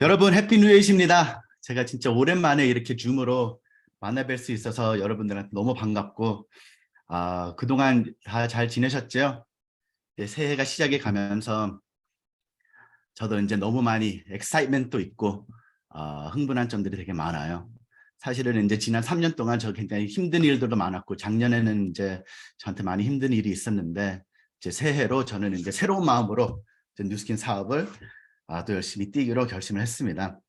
여러분 해피 뉴이십니다. 제가 진짜 오랜만에 이렇게 줌으로 만나뵐 수 있어서 여러분들한테 너무 반갑고 그동안 다 잘 지내셨죠? 이제 새해가 시작이 가면서 저도 이제 너무 많이 엑사이트먼트도 있고 흥분한 점들이 되게 많아요. 사실은 이제 지난 3년 동안 저 굉장히 힘든 일들도 많았고 작년에는 이제 저한테 많이 힘든 일이 있었는데 이제 새해로 저는 이제 새로운 마음으로 이제 뉴스킨 사업을 또 열심히 뛰기로 결심을 했습니다.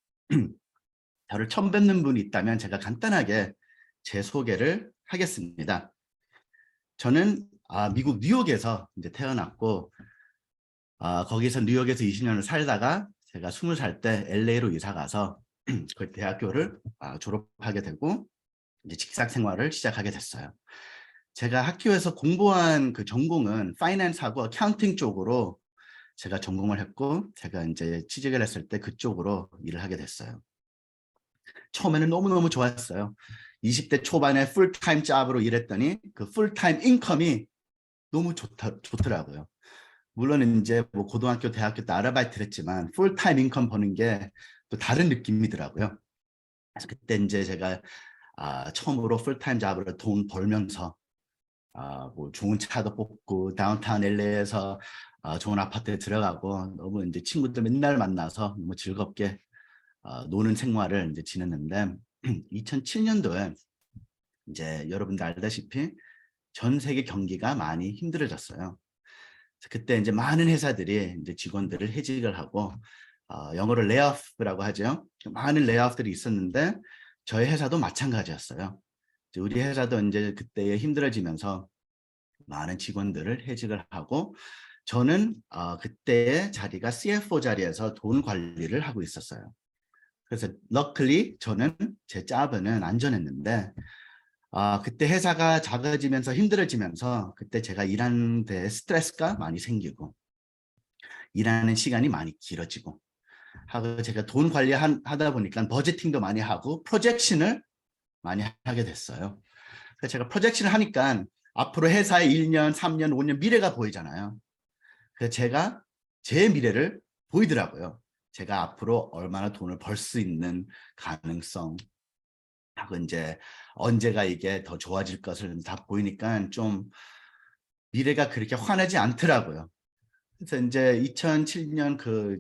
저를 처음 뵙는 분이 있다면 제가 간단하게 제 소개를 하겠습니다. 저는 미국 뉴욕에서 이제 태어났고 거기서 뉴욕에서 20년을 살다가 제가 20살 때 LA로 이사 가서 그 대학교를 졸업하게 되고 이제 직장 생활을 시작하게 됐어요. 제가 학교에서 공부한 그 전공은 파이낸스하고 어카운팅 쪽으로 제가 전공을 했고 제가 이제 취직을 했을 때 그쪽으로 일을 하게 됐어요. 처음에는 너무너무 좋았어요. 20대 초반에 풀타임 잡으로 일했더니 그 풀타임 인컴이 너무 좋더라고요. 물론 이제 뭐 고등학교, 대학교 때 아르바이트를 했지만 풀타임 인컴 버는 게 또 다른 느낌이더라고요. 그래서 그때 이제 제가 처음으로 풀타임 잡으로 돈 벌면서 뭐 좋은 차도 뽑고 다운타운 LA에서 좋은 아파트에 들어가고 너무 이제 친구들 맨날 만나서 너무 즐겁게 노는 생활을 이제 지냈는데 2007년도에 이제 여러분들 알다시피 전 세계 경기가 많이 힘들어졌어요. 그때 이제 많은 회사들이 이제 직원들을 해직을 하고 영어로 레이오프라고 하죠. 많은 레이오프들이 있었는데 저희 회사도 마찬가지였어요. 우리 회사도 이제 그때 힘들어지면서 많은 직원들을 해직을 하고 저는 그때의 자리가 CFO 자리에서 돈 관리를 하고 있었어요. 그래서 luckily 저는 제 잡은 안전했는데 그때 회사가 작아지면서 힘들어지면서 그때 제가 일하는 데 스트레스가 많이 생기고 일하는 시간이 많이 길어지고 하고 제가 돈 관리하다 보니까 버제팅도 많이 하고 프로젝션을 많이 하게 됐어요. 그래서 제가 프로젝션을 하니까 앞으로 회사의 1년, 3년, 5년 미래가 보이잖아요. 그래서 제가 제 미래를 보이더라고요. 제가 앞으로 얼마나 돈을 벌 수 있는 가능성 하고 이제 언제가 이게 더 좋아질 것을 다 보이니까 좀 미래가 그렇게 환하지 않더라고요. 그래서 이제 2007년 그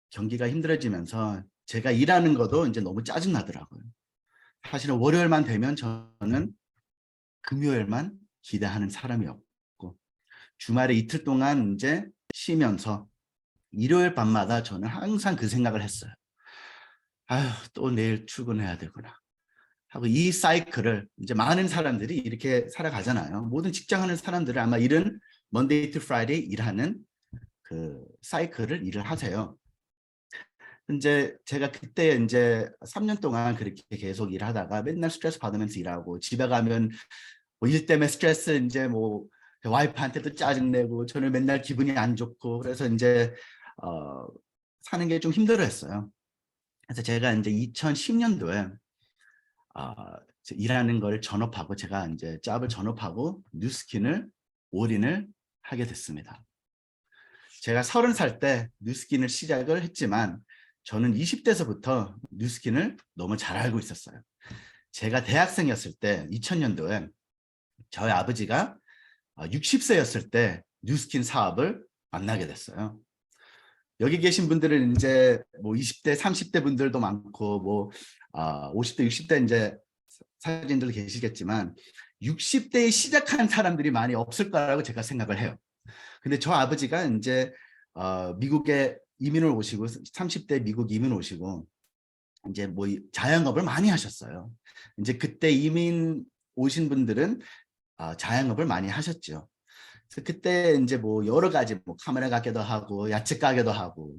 경기가 힘들어지면서 제가 일하는 것도 이제 너무 짜증 나더라고요. 사실은 월요일만 되면 저는 금요일만 기대하는 사람이었고 주말에 이틀 동안 이제 쉬면서 일요일 밤마다 저는 항상 그 생각을 했어요. 아휴, 또 내일 출근해야 되구나. 하고 이 사이클을 이제 많은 사람들이 이렇게 살아가잖아요. 모든 직장하는 사람들은 아마 일은 먼데이 투 프라이데이 일하는 그 사이클을 일을 하세요. 이제 제가 그때 이제 3년 동안 그렇게 계속 일하다가 맨날 스트레스 받으면서 일하고 집에 가면 뭐 일 때문에 스트레스 이제 뭐 와이프한테도 짜증내고 저는 맨날 기분이 안 좋고 그래서 이제 사는 게 좀 힘들어했어요. 그래서 제가 이제 2010년도에 일하는 걸 전업하고 제가 이제 잡을 전업하고 뉴스킨을 올인을 하게 됐습니다. 제가 30살 때 뉴스킨을 시작을 했지만 저는 20대에서부터 뉴스킨을 너무 잘 알고 있었어요. 제가 대학생이었을 때 2000년도에 저희 아버지가 60세였을 때 뉴스킨 사업을 만나게 됐어요. 여기 계신 분들은 이제 뭐 20대, 30대 분들도 많고 뭐 50대, 60대 이제 사진들 계시겠지만 60대에 시작한 사람들이 많이 없을 거라고 제가 생각을 해요. 근데 저 아버지가 이제 미국에 이민을 오시고 30대 미국 이민 오시고 이제 뭐 자영업을 많이 하셨어요. 이제 그때 이민 오신 분들은 자영업을 많이 하셨죠. 그래서 그때 이제 뭐 여러 가지 뭐 카메라 가게도 하고 야채 가게도 하고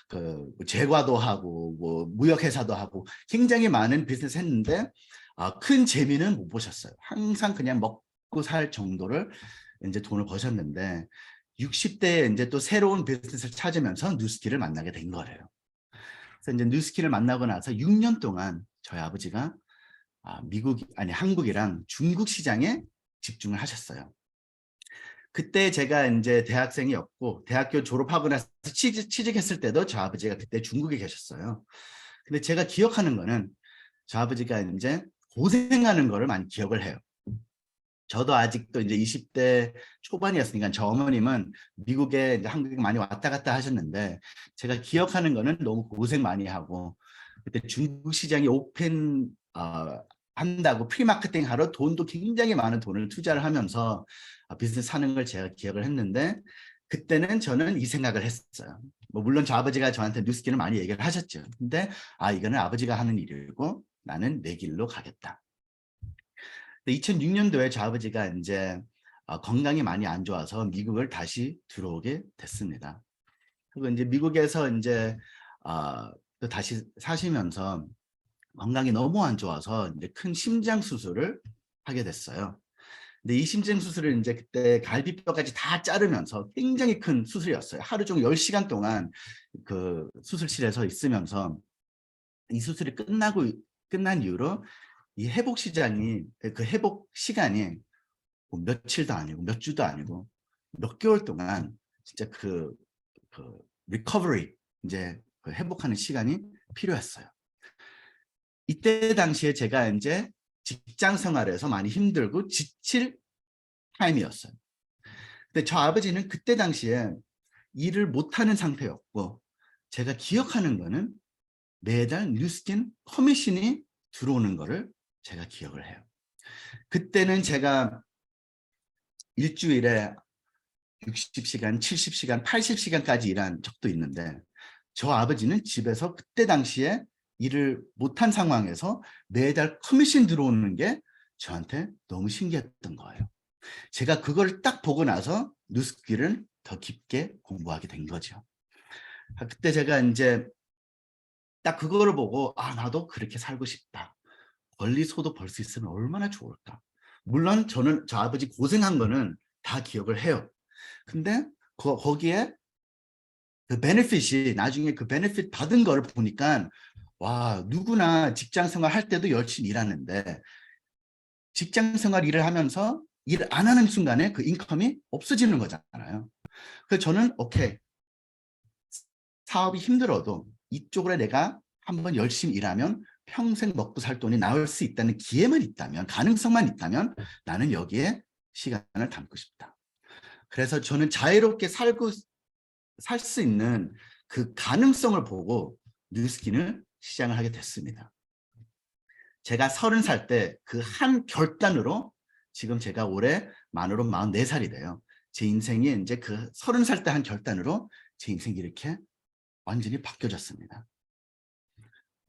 그 제과도 하고 뭐 무역회사도 하고 굉장히 많은 비즈니스 했는데 큰 재미는 못 보셨어요. 항상 그냥 먹고 살 정도를 이제 돈을 버셨는데 60대에 이제 또 새로운 비즈니스를 찾으면서 뉴스키를 만나게 된 거예요. 그래서 이제 뉴스키를 만나고 나서 6년 동안 저희 아버지가 한국이랑 중국 시장에 집중을 하셨어요. 그때 제가 이제 대학생이었고 대학교 졸업하고 나서 취직했을 때도 저 아버지가 그때 중국에 계셨어요. 근데 제가 기억하는 거는 저 아버지가 이제 고생하는 거를 많이 기억을 해요. 저도 아직도 이제 20대 초반이었으니까 저 어머님은 미국에 이제 한국에 많이 왔다 갔다 하셨는데 제가 기억하는 거는 너무 고생 많이 하고 그때 중국 시장이 오픈 한다고 프리마케팅 하러 돈도 굉장히 많은 돈을 투자를 하면서 비즈니스 하는 걸 제가 기억을 했는데 그때는 저는 이 생각을 했어요. 뭐 물론 저 아버지가 저한테 뉴스키를 많이 얘기를 하셨죠. 근데 이거는 아버지가 하는 일이고 나는 내 길로 가겠다. 2006년도에 저 아버지가 이제 건강이 많이 안 좋아서 미국을 다시 들어오게 됐습니다. 그리고 이제 미국에서 이제 또 다시 사시면서 건강이 너무 안 좋아서 이제 큰 심장 수술을 하게 됐어요. 근데 이 심장 수술을 이제 그때 갈비뼈까지 다 자르면서 굉장히 큰 수술이었어요. 하루 종일 10시간 동안 그 수술실에서 있으면서 이 수술이 끝난 이후로 이 회복 시장이 그 회복 시간이 뭐 며칠도 아니고 몇 주도 아니고 몇 개월 동안 진짜 그 리커버리 이제 그 회복하는 시간이 필요했어요. 이때 당시에 제가 이제 직장 생활에서 많이 힘들고 지칠 타임이었어요. 근데 저 아버지는 그때 당시에 일을 못하는 상태였고 제가 기억하는 거는 매달 뉴스킨 커미션이 들어오는 거를 제가 기억을 해요. 그때는 제가 일주일에 60시간, 70시간, 80시간까지 일한 적도 있는데 저 아버지는 집에서 그때 당시에 일을 못한 상황에서 매달 커미션 들어오는 게 저한테 너무 신기했던 거예요. 제가 그걸 딱 보고 나서 뉴스키를 더 깊게 공부하게 된 거죠. 그때 제가 이제 딱 그거를 보고 나도 그렇게 살고 싶다. 권리소득 벌 수 있으면 얼마나 좋을까. 물론 저는 저 아버지 고생한 거는 다 기억을 해요. 근데 거기에 그 베네핏이 나중에 그 베네핏 받은 걸 보니까 와 누구나 직장 생활 할 때도 열심히 일하는데 직장 생활 일을 하면서 일 안 하는 순간에 그 인컴이 없어지는 거잖아요. 그래서 저는 오케이 사업이 힘들어도 이쪽으로 내가 한번 열심히 일하면 평생 먹고 살 돈이 나올 수 있다는 기회만 있다면 가능성만 있다면 나는 여기에 시간을 담고 싶다. 그래서 저는 자유롭게 살 수 있는 그 가능성을 보고 뉴스킨을 시작을 하게 됐습니다. 제가 30살 때 그 한 결단으로 지금 제가 올해 만으로 44살이 돼요. 제 인생이 이제 그 30살 때 한 결단으로 제 인생이 이렇게 완전히 바뀌어졌습니다.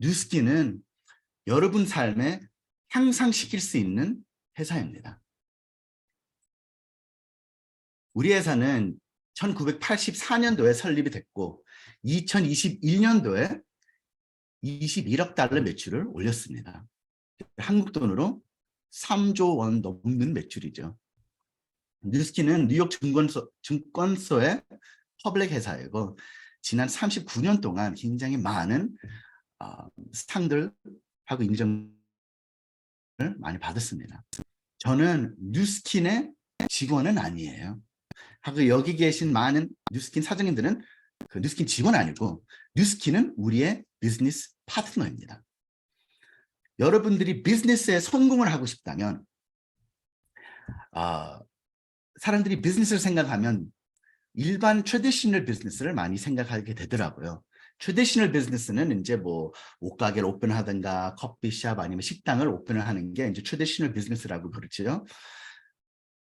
뉴스킨은 여러분 삶에 향상시킬 수 있는 회사입니다. 우리 회사는 1984년도에 설립이 됐고 2021년도에 21억 달러 매출을 올렸습니다. 한국 돈으로 3조 원 넘는 매출이죠. 뉴스킨은 뉴욕 증권소의 퍼블릭 회사이고 지난 39년 동안 굉장히 많은 상들하고 인정을 많이 받았습니다. 저는 뉴스킨의 직원은 아니에요. 하고 여기 계신 많은 뉴스킨 사장님들은 그 뉴스킨 직원 아니고 뉴스킨은 우리의 비즈니스 파트너입니다. 여러분들이 비즈니스에 성공을 하고 싶다면 사람들이 비즈니스를 생각하면 일반 트래디셔널 비즈니스를 많이 생각하게 되더라고요. 트래디셔널 비즈니스는 이제 뭐 옷가게를 오픈하든가 커피숍 아니면 식당을 오픈을 하는 게 이제 트래디셔널 비즈니스라고 그러죠.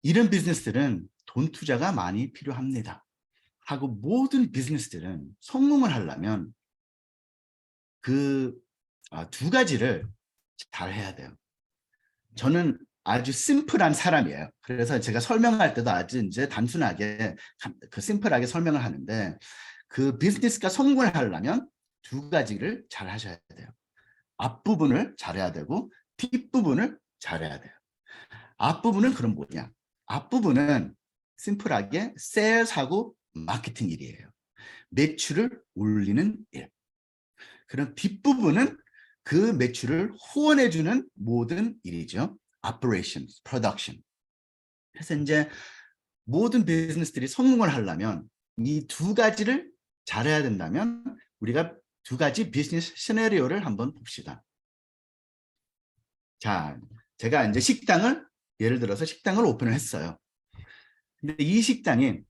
이런 비즈니스들은 돈 투자가 많이 필요합니다. 하고 모든 비즈니스들은 성공을 하려면 그 두 가지를 잘 해야 돼요. 저는 아주 심플한 사람이에요. 그래서 제가 설명할 때도 아주 이제 단순하게 그 심플하게 설명을 하는데 그 비즈니스가 성공을 하려면 두 가지를 잘 하셔야 돼요. 앞부분을 잘해야 되고 뒷부분을 잘해야 돼요. 앞부분은 그럼 뭐냐? 앞부분은 심플하게 세일즈하고 마케팅 일이에요. 매출을 올리는 일. 그럼 뒷부분은 그 매출을 후원해주는 모든 일이죠. Operations, Production. 그래서 이제 모든 비즈니스들이 성공을 하려면 이 두 가지를 잘해야 된다면 우리가 두 가지 비즈니스 시나리오를 한번 봅시다. 자, 제가 이제 예를 들어서 식당을 오픈을 했어요. 근데 이 식당이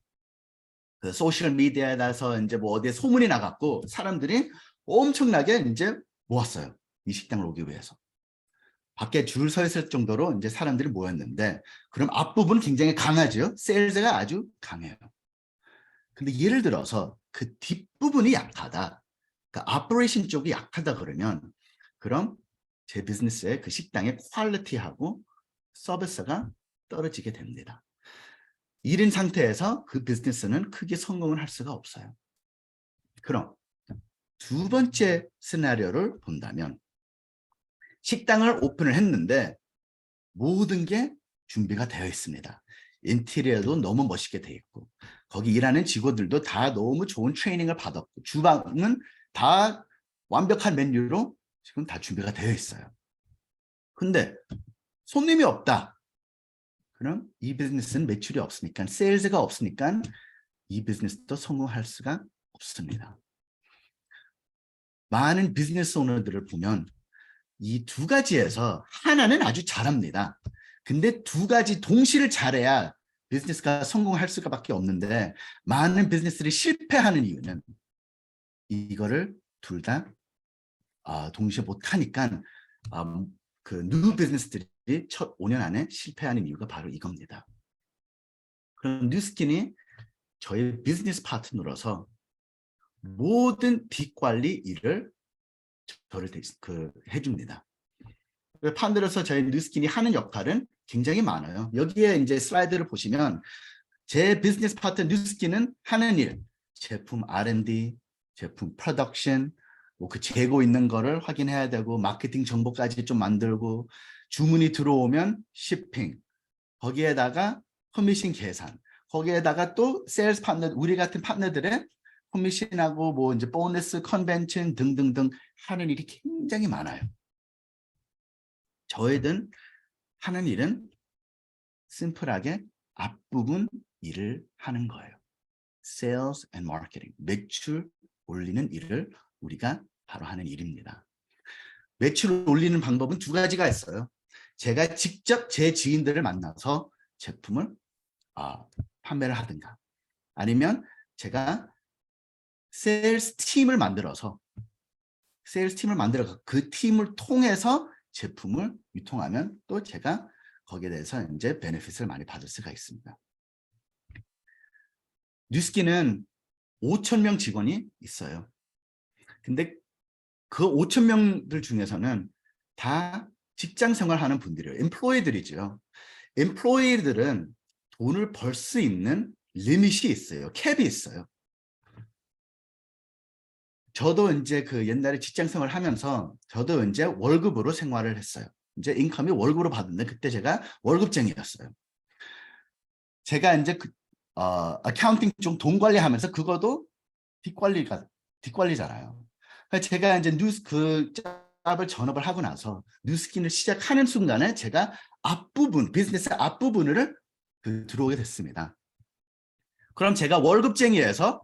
그 소셜 미디어에 나서 이제 뭐 어디에 소문이 나갔고 사람들이 엄청나게 이제 모았어요. 이 식당을 오기 위해서. 밖에 줄 서 있을 정도로 이제 사람들이 모였는데 그럼 앞부분 굉장히 강하죠. 세일즈가 아주 강해요. 근데 예를 들어서 그 뒷부분이 약하다. 그러니까 오퍼레이션 쪽이 약하다 그러면 그럼 제 비즈니스의 그 식당의 퀄리티하고 서비스가 떨어지게 됩니다. 이런 상태에서 그 비즈니스는 크게 성공을 할 수가 없어요. 그럼 두 번째 시나리오를 본다면 식당을 오픈을 했는데 모든 게 준비가 되어 있습니다. 인테리어도 너무 멋있게 되어 있고 거기 일하는 직원들도 다 너무 좋은 트레이닝을 받았고 주방은 다 완벽한 메뉴로 지금 다 준비가 되어 있어요. 근데 손님이 없다. 그럼 이 비즈니스는 매출이 없으니까 세일즈가 없으니까 이 비즈니스도 성공할 수가 없습니다. 많은 비즈니스 오너들을 보면 이 두 가지에서 하나는 아주 잘합니다. 근데 두 가지 동시를 잘해야 비즈니스가 성공할 수밖에 없는데 많은 비즈니스들이 실패하는 이유는 이거를 둘 다 동시에 못하니까 그 뉴 비즈니스들이 첫 5년 안에 실패하는 이유가 바로 이겁니다. 그럼 뉴스킨이 저희 비즈니스 파트너로서 모든 뒷관리 일을 저를 해줍니다. 판들어서 저희 뉴스킨이 하는 역할은 굉장히 많아요. 여기에 이제 슬라이드를 보시면 제 비즈니스 파트너 뉴스킨은 하는 일, 제품 R&D, 제품 프로덕션, 뭐 그 재고 있는 거를 확인해야 되고 마케팅 정보까지 좀 만들고 주문이 들어오면 쇼핑, 거기에다가 커미션 계산, 거기에다가 또 세일즈 파트너, 우리 같은 파트너들의 커미션하고 뭐 이제 보너스, 컨벤션 등등등 하는 일이 굉장히 많아요. 저희들 하는 일은 심플하게 앞부분 일을 하는 거예요. Sales and Marketing, 매출 올리는 일을 우리가 바로 하는 일입니다. 매출 올리는 방법은 두 가지가 있어요. 제가 직접 제 지인들을 만나서 제품을 판매를 하든가 아니면 제가 세일즈 팀을 만들어서 그 팀을 통해서 제품을 유통하면 또 제가 거기에 대해서 이제 베네핏을 많이 받을 수가 있습니다. 뉴스킨은 5,000명 직원이 있어요. 근데 그 5,000명들 중에서는 다 직장 생활하는 분들이에요. 엠플로이들이죠. 엠플로이들은 돈을 벌 수 있는 리밋이 있어요. 캡이 있어요. 저도 이제 그 옛날에 직장 생활을 하면서 저도 이제 월급으로 생활을 했어요. 이제 인컴이 월급으로 받는데 그때 제가 월급쟁이였어요. 제가 이제 어카운팅 쪽 돈 관리하면서 그것도 뒷관리잖아요. 그래서 제가 이제 그 잡을 전업을 하고 나서 뉴스킨을 시작하는 순간에 제가 비즈니스 앞부분을 들어오게 됐습니다. 그럼 제가 월급쟁이에서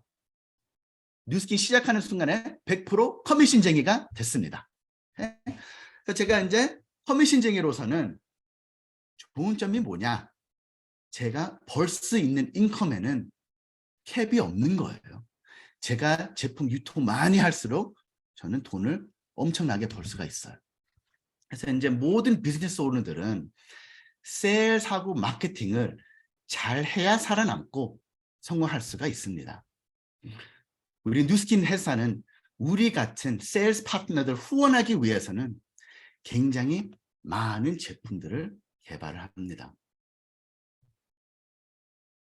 뉴스킨 시작하는 순간에 100% 커미션쟁이가 됐습니다. 그래서 제가 이제 커미션쟁이로서는 좋은 점이 뭐냐? 제가 벌 수 있는 인컴에는 캡이 없는 거예요. 제가 제품 유통 많이 할수록 저는 돈을 엄청나게 벌 수가 있어요. 그래서 이제 모든 비즈니스 오너들은 세일즈하고 마케팅을 잘 해야 살아남고 성공할 수가 있습니다. 우리 뉴스킨 회사는 우리 같은 세일즈 파트너들 후원하기 위해서는 굉장히 많은 제품들을 개발을 합니다.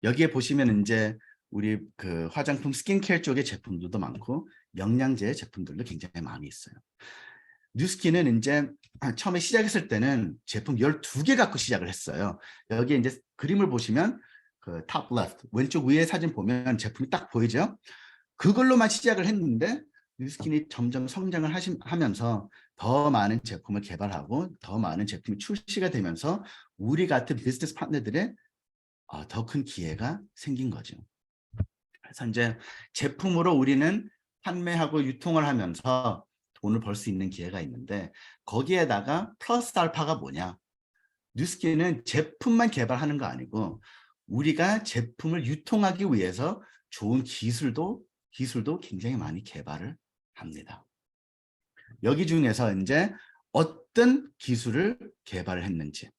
여기에 보시면 이제 우리 그 화장품 스킨케어 쪽의 제품들도 많고 영양제 제품들도 굉장히 많이 있어요. 뉴스킨은 이제 처음에 시작했을 때는 제품 12개 갖고 시작을 했어요. 여기에 이제 그림을 보시면 그 탑 레프트 왼쪽 위에 사진 보면 제품이 딱 보이죠? 그걸로만 시작을 했는데 뉴스킨이 점점 성장을 하면서 더 많은 제품을 개발하고 더 많은 제품이 출시가 되면서 우리 같은 비즈니스 파트너들의 더 큰 기회가 생긴 거죠. 그래서 이제 제품으로 우리는 판매하고 유통을 하면서 돈을 벌 수 있는 기회가 있는데 거기에다가 플러스 알파가 뭐냐? 뉴스킨은 제품만 개발하는 거 아니고 우리가 제품을 유통하기 위해서 좋은 기술도 굉장히 많이 개발을 합니다. 여기 중에서 이제 어떤 기술을 개발을 했는지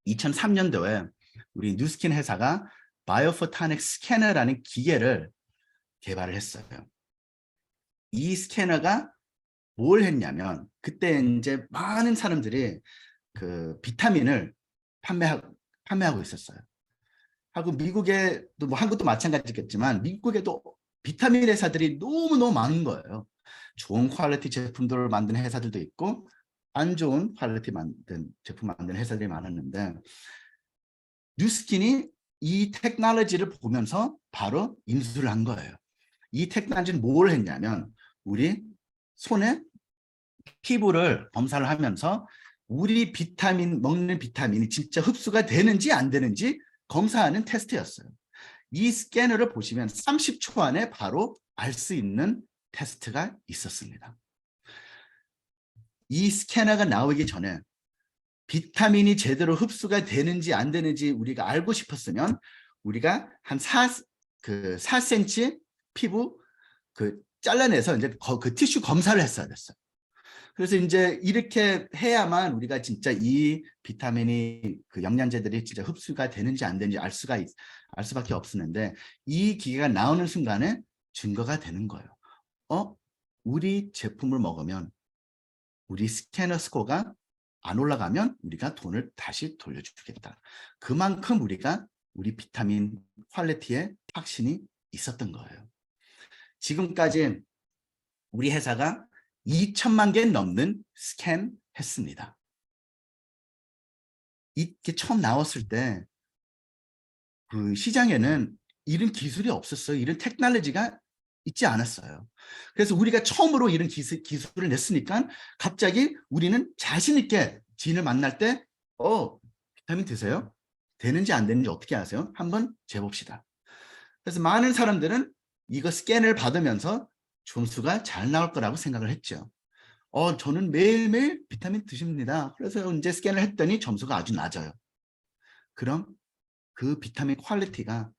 2003년도에 우리 뉴스킨 회사가 바이오포토닉 스캐너라는 기계를 개발을 했어요. 이 스캐너가 뭘 했냐면 그때 이제 많은 사람들이 그 비타민을 판매하고 있었어요. 하고 미국에도 뭐 한국도 마찬가지겠지만 미국에도 비타민 회사들이 너무너무 많은 거예요. 좋은 퀄리티 제품들을 만드는 회사들도 있고 안 좋은 퀄리티 제품 만드는 회사들이 많았는데 뉴스킨이 이 테크놀로지를 보면서 바로 인수를 한 거예요. 이 테크놀로지는 뭘 했냐면 우리 손에 피부를 검사를 하면서 우리 먹는 비타민이 진짜 흡수가 되는지 안 되는지 검사하는 테스트였어요. 이 스캐너를 보시면 30초 안에 바로 알 수 있는 테스트가 있었습니다. 이 스캐너가 나오기 전에 비타민이 제대로 흡수가 되는지 안 되는지 우리가 알고 싶었으면 우리가 한 4cm 피부 잘라내서 이제 그 티슈 검사를 했어야 됐어요. 그래서 이제 이렇게 해야만 우리가 진짜 이 비타민이 그 영양제들이 진짜 흡수가 되는지 안 되는지 알 수밖에 없었는데 이 기계가 나오는 순간에 증거가 되는 거예요. 우리 제품을 먹으면 우리 스캐너 스코어가 안 올라가면 우리가 돈을 다시 돌려주겠다. 그만큼 우리 비타민 퀄리티에 확신이 있었던 거예요. 지금까지 우리 회사가 2천만 개 넘는 스캔 했습니다. 이게 처음 나왔을 때 그 시장에는 이런 기술이 없었어요. 이런 테크놀로지가 있지 않았어요. 그래서 우리가 처음으로 이런 기술을 냈으니까 갑자기 우리는 자신 있게 지인을 만날 때 비타민 드세요? 되는지 안 되는지 어떻게 아세요? 한번 재봅시다. 그래서 많은 사람들은 이거 스캔을 받으면서 점수가 잘 나올 거라고 생각을 했죠. 저는 매일매일 비타민 드십니다. 그래서 이제 스캔을 했더니 점수가 아주 낮아요. 그럼 그 비타민 퀄리티가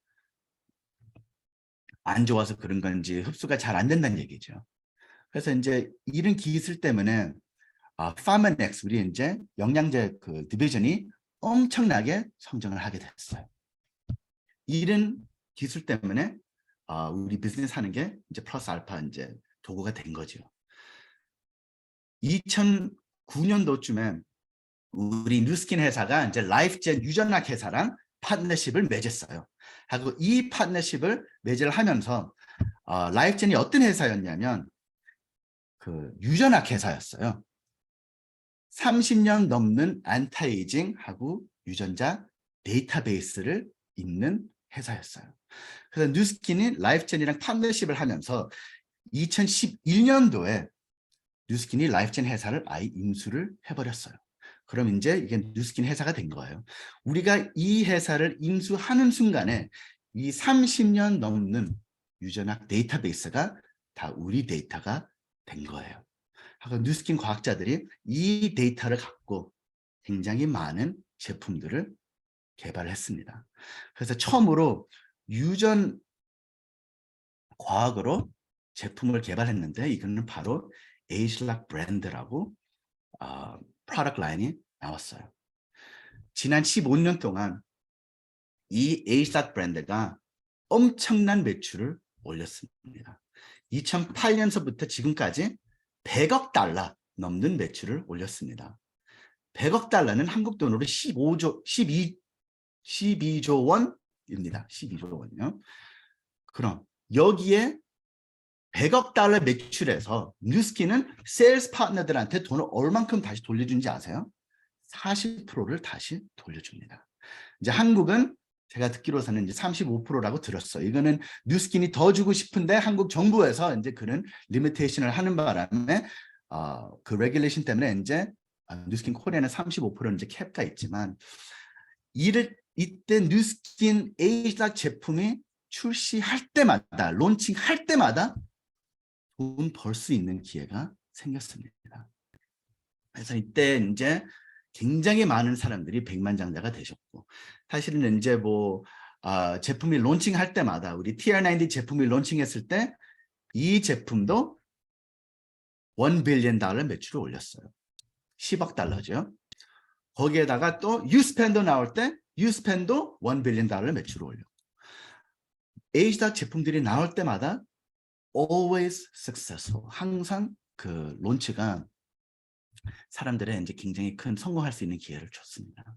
안 좋아서 그런 건지 흡수가 잘 안 된다는 얘기죠. 그래서 이제 이런 기술 때문에 파머넥스 우리 이제 영양제 그 디비전이 엄청나게 성장을 하게 됐어요. 이런 기술 때문에 우리 비즈니스 하는 게 이제 플러스 알파 이제 도구가 된 거죠. 2009년도쯤에 우리 뉴스킨 회사가 이제 라이프젠 유전학 회사랑 파트너십을 맺었어요. 하고 이 파트너십을 맺을 하면서 라이프젠이 어떤 회사였냐면 그 유전학 회사였어요. 30년 넘는 안타에이징하고 유전자 데이터베이스를 있는 회사였어요. 그래서 뉴스킨이 라이프젠이랑 파트너십을 하면서 2011년도에 뉴스킨이 라이프젠 회사를 아예 인수를 해버렸어요. 그럼 이제 이게 뉴스킨 회사가 된 거예요. 우리가 이 회사를 인수하는 순간에 이 30년 넘는 유전학 데이터베이스가 다 우리 데이터가 된 거예요. 뉴스킨 과학자들이 이 데이터를 갖고 굉장히 많은 제품들을 개발했습니다. 그래서 처음으로 유전 과학으로 제품을 개발했는데 이거는 바로 에이즐락 브랜드라고 프로덕트 라인이 나왔어요. 지난 15년 동안 이 에이즐락 브랜드가 엄청난 매출을 올렸습니다. 2008년서부터 지금까지 100억 달러 넘는 매출을 올렸습니다. 100억 달러는 한국 돈으로 12조 원입니다. 12조 원이요. 그럼 여기에 100억 달러 매출에서 뉴스킨은 세일즈 파트너들한테 돈을 얼만큼 다시 돌려준지 아세요? 40%를 다시 돌려줍니다. 이제 한국은 제가 듣기로서는 이제 35%라고 들었어요. 이거는 뉴스킨이 더 주고 싶은데 한국 정부에서 이제 그런 리미테이션을 하는 바람에 그 레귤레이션 때문에 이제 뉴스킨 코리아는 35%는 이제 캡가 있지만 이때 뉴스킨 에이지닥 제품이 출시할 때마다, 론칭할 때마다 돈 벌 수 있는 기회가 생겼습니다. 그래서 이때 이제 굉장히 많은 사람들이 백만장자가 되셨고, 사실은 이제 뭐 제품이 론칭할 때마다 우리 TR90 제품이 론칭했을 때 이 제품도 $1 빌리언 매출을 올렸어요. 10억 달러죠. 거기에다가 또 유스펜도 나올 때 유스펜도 $1 빌리언 매출을 올려. 에이지다 제품들이 나올 때마다 always successful. 항상 그 론치가 사람들의 이제 굉장히 큰 성공할 수 있는 기회를 줬습니다.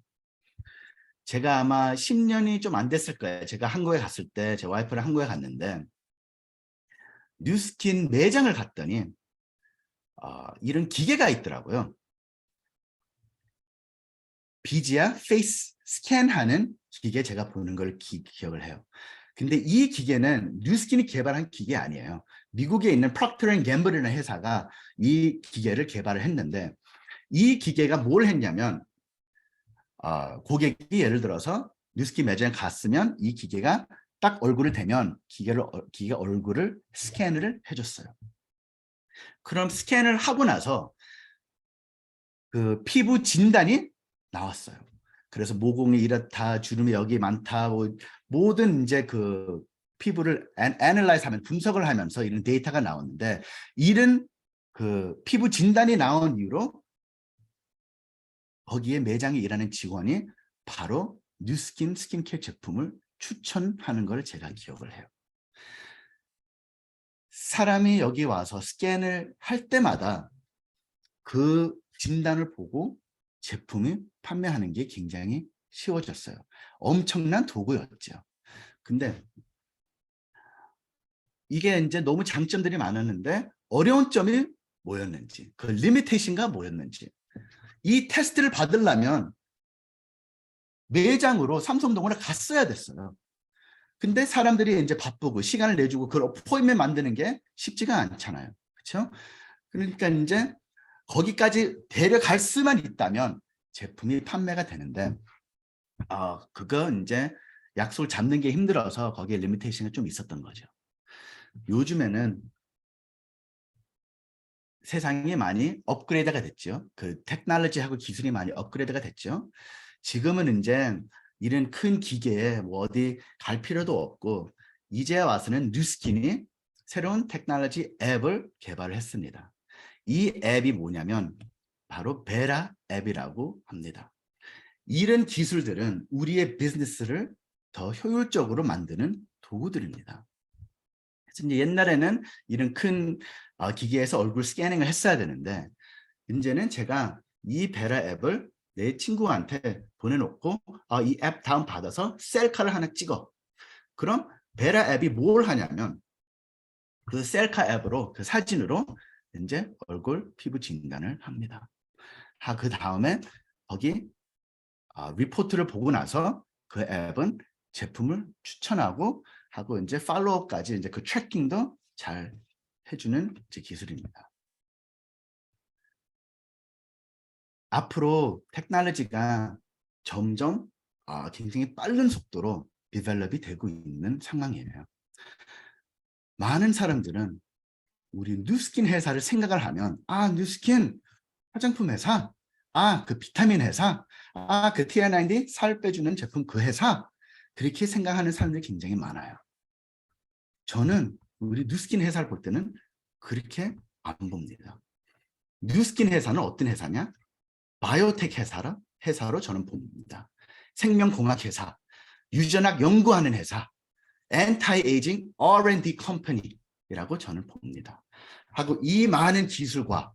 제가 아마 10년이 좀 안 됐을 거예요. 제가 한국에 갔을 때 제 와이프랑 한국에 갔는데 뉴스킨 매장을 갔더니 이런 기계가 있더라고요. 비지아 페이스 스캔하는 기계 제가 보는 걸 기억을 해요. 근데 이 기계는 뉴스킨이 개발한 기계 아니에요. 미국에 있는 프록터 앤 갬블이라는 회사가 이 기계를 개발을 했는데 이 기계가 뭘 했냐면 고객이 예를 들어서 뉴스킨 매장에 갔으면 이 기계가 딱 얼굴을 대면 기계가 얼굴을 스캔을 해줬어요. 그럼 스캔을 하고 나서 그 피부 진단이 나왔어요. 그래서 모공이 이렇다, 주름이 여기 많다, 모든 이제 그 피부를 애널라이즈 하면 분석을 하면서 이런 데이터가 나오는데 이런 그 피부 진단이 나온 이유로 거기에 매장에 일하는 직원이 바로 뉴스킨 스킨케어 제품을 추천하는 걸 제가 기억을 해요. 사람이 여기 와서 스캔을 할 때마다 그 진단을 보고 제품을 판매하는 게 굉장히 쉬워졌어요. 엄청난 도구였죠. 근데 이게 이제 너무 장점들이 많았는데 어려운 점이 뭐였는지, 그 리미테이션가 뭐였는지. 이 테스트를 받으려면 매장으로 삼성동원에 갔어야 됐어요. 근데 사람들이 이제 바쁘고 시간을 내주고 그걸 어포인트먼트 만드는 게 쉽지가 않잖아요. 그렇죠? 그러니까 이제 거기까지 데려갈 수만 있다면 제품이 판매가 되는데 그거 이제 약속을 잡는 게 힘들어서 거기에 리미테이션이 좀 있었던 거죠. 요즘에는 세상이 많이 업그레이드가 됐죠. 그 테크놀로지하고 기술이 많이 업그레이드가 됐죠. 지금은 이제 이런 큰 기계에 뭐 어디 갈 필요도 없고 이제 와서는 뉴스킨이 새로운 테크놀로지 앱을 개발을 했습니다. 이 앱이 뭐냐면 바로 베라 앱이라고 합니다. 이런 기술들은 우리의 비즈니스를 더 효율적으로 만드는 도구들입니다. 그래서 이제 옛날에는 이런 큰 기계에서 얼굴 스캐닝을 했어야 되는데 이제는 제가 이 베라 앱을 내 친구한테 보내놓고 이 앱 다운 받아서 셀카를 하나 찍어. 그럼 베라 앱이 뭘 하냐면 그 셀카 앱으로 그 사진으로 이제 얼굴 피부 진단을 합니다. 그 다음에 거기 리포트를 보고 나서 그 앱은 제품을 추천하고 하고 이제 팔로우까지 이제 그 트래킹도 잘 해주는 이제 기술입니다. 앞으로 테크놀로지가 점점 굉장히 빠른 속도로 디벨롭이 되고 있는 상황이에요. 많은 사람들은 우리 뉴스킨 회사를 생각을 하면 뉴스킨 화장품 회사, 그 비타민 회사, 그 TR90 살 빼주는 제품 그 회사 그렇게 생각하는 사람들이 굉장히 많아요. 저는 우리 뉴스킨 회사를 볼 때는 그렇게 안 봅니다. 뉴스킨 회사는 어떤 회사냐? 바이오텍 회사로 저는 봅니다. 생명공학 회사, 유전학 연구하는 회사, 엔타이에이징 R&D 컴퍼니라고 저는 봅니다. 하고 이 많은 기술과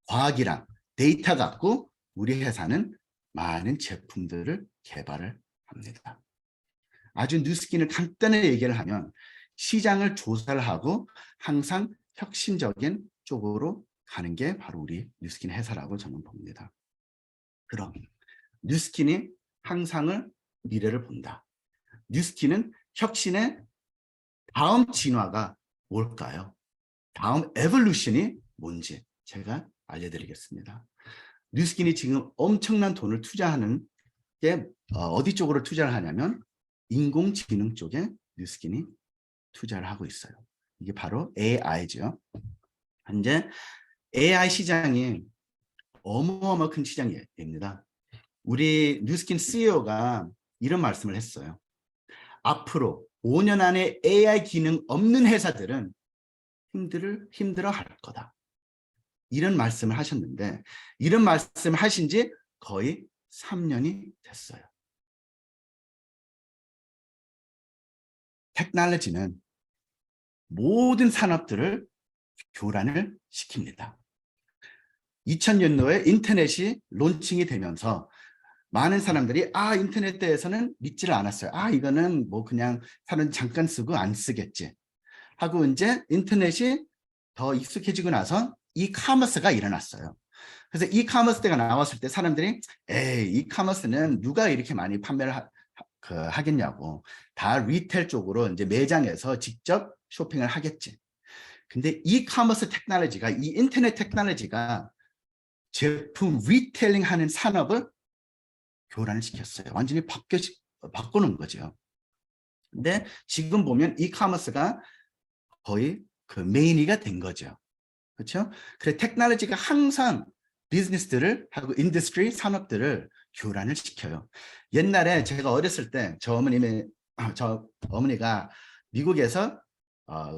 과학이랑 데이터 갖고 우리 회사는 많은 제품들을 개발을 합니다. 아주 뉴스킨을 간단하게 얘기를 하면 시장을 조사를 하고 항상 혁신적인 쪽으로 가는 게 바로 우리 뉴스킨 회사라고 저는 봅니다. 그럼 뉴스킨이 항상을 미래를 본다. 뉴스킨은 혁신의 다음 진화가 뭘까요? 다음 에볼루션이 뭔지 제가 알려드리겠습니다. 뉴스킨이 지금 엄청난 돈을 투자하는 어디 쪽으로 투자를 하냐면 인공지능 쪽에 뉴스킨이 투자를 하고 있어요. 이게 바로 AI죠. 현재 AI 시장이 어마어마 큰 시장입니다. 우리 뉴스킨 CEO가 이런 말씀을 했어요. 앞으로 5년 안에 AI 기능 없는 회사들은 힘들어할 거다. 이런 말씀을 하셨는데 이런 말씀을 하신 지 거의 3년이 됐어요. 테크놀로지는 모든 산업들을 교란을 시킵니다. 2000년도에 인터넷이 론칭이 되면서 많은 사람들이 인터넷에서는 믿지를 않았어요. 이거는 뭐 그냥 사람 잠깐 쓰고 안 쓰겠지 하고 이제 인터넷이 더 익숙해지고 나서 이커머스가 일어났어요. 그래서 이커머스 때가 나왔을 때 사람들이 이커머스는 누가 이렇게 많이 판매를 하겠냐고, 다 리테일 쪽으로 이제 매장에서 직접 쇼핑을 하겠지. 근데 이커머스 테크놀로지가, 이 인터넷 테크놀로지가 제품 리테일링 하는 산업을 교란을 시켰어요. 완전히 바꾸는 거죠. 근데 지금 보면 이커머스가 거의 그 메인이가 된 거죠. 그렇죠? 그래 테크놀로지가 항상 비즈니스들을 하고 인더스트리 산업들을 교란을 시켜요. 옛날에 제가 어렸을 때 저 어머니가 미국에서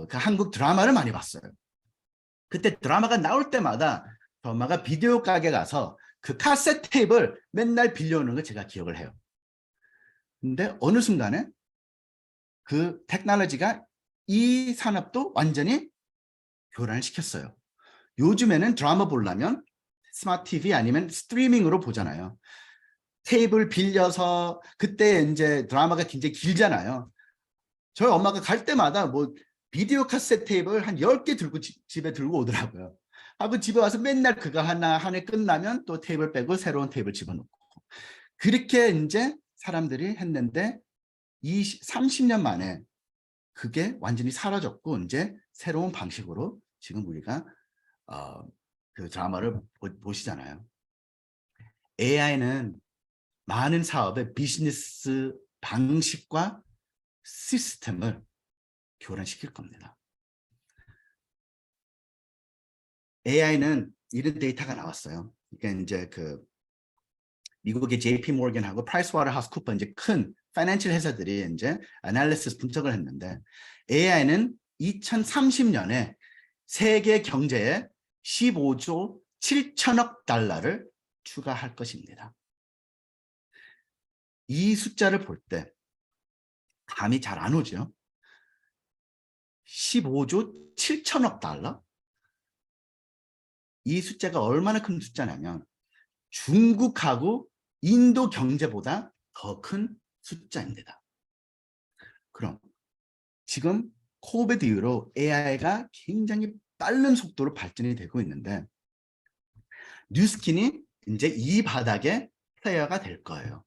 그 한국 드라마를 많이 봤어요. 그때 드라마가 나올 때마다 엄마가 비디오 가게 가서 그 카세트 테이프를 맨날 빌려오는 거 제가 기억을 해요. 근데 어느 순간에 그 테크놀로지가 이 산업도 완전히 교란을 시켰어요. 요즘에는 드라마 보려면 스마트 TV 아니면 스트리밍으로 보잖아요. 테이블 빌려서, 그때 이제 드라마가 굉장히 길잖아요. 저희 엄마가 갈 때마다 뭐 비디오 카세트 테이블 한 10개 들고 집에 들고 오더라고요. 하고 집에 와서 맨날 그거 하나 끝나면 또 테이블 빼고 새로운 테이블 집어넣고. 그렇게 이제 사람들이 했는데 30년 만에 그게 완전히 사라졌고 이제 새로운 방식으로 지금 우리가 그 드라마를 보시잖아요. AI는 많은 사업의 비즈니스 방식과 시스템을 교란시킬 겁니다. AI는 이런 데이터가 나왔어요. 그러니까 이제 그 미국의 JP 모건하고 프라이스와터하우스 쿠퍼 이제 큰 파이낸셜 회사들이 이제 애널리시스 분석을 했는데 AI는 2030년에 세계 경제에 15조 7천억 달러를 추가할 것입니다. 이 숫자를 볼 때 감이 잘 안 오죠. 15조 7천억 달러? 이 숫자가 얼마나 큰 숫자냐면 중국하고 인도 경제보다 더 큰 숫자입니다. 그럼 지금 코비드 이후로 AI가 굉장히 빠른 속도로 발전이 되고 있는데 뉴스킨이 이제 이 바닥에 플레이어가 될 거예요.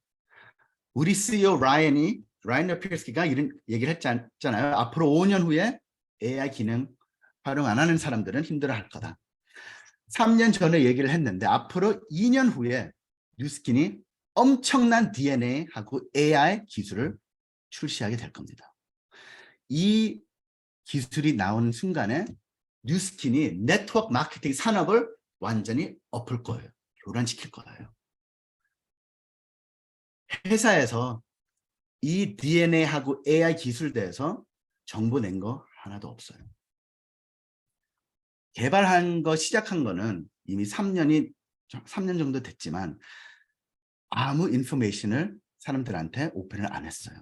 우리 CEO 라이언 러필스키가 이런 얘기를 했잖아요. 앞으로 5년 후에 AI 기능 활용 안 하는 사람들은 힘들어할 거다. 3년 전에 얘기를 했는데 앞으로 2년 후에 뉴스킨이 엄청난 DNA하고 AI 기술을 출시하게 될 겁니다. 이 기술이 나오는 순간에 뉴스킨이 네트워크 마케팅 산업을 완전히 엎을 거예요. 교란시킬 거예요. 회사에서 이 DNA하고 AI 기술에 대해서 정보 낸 거 하나도 없어요. 개발한 거 시작한 거는 이미 3년 정도 됐지만 아무 인포메이션을 사람들한테 오픈을 안 했어요.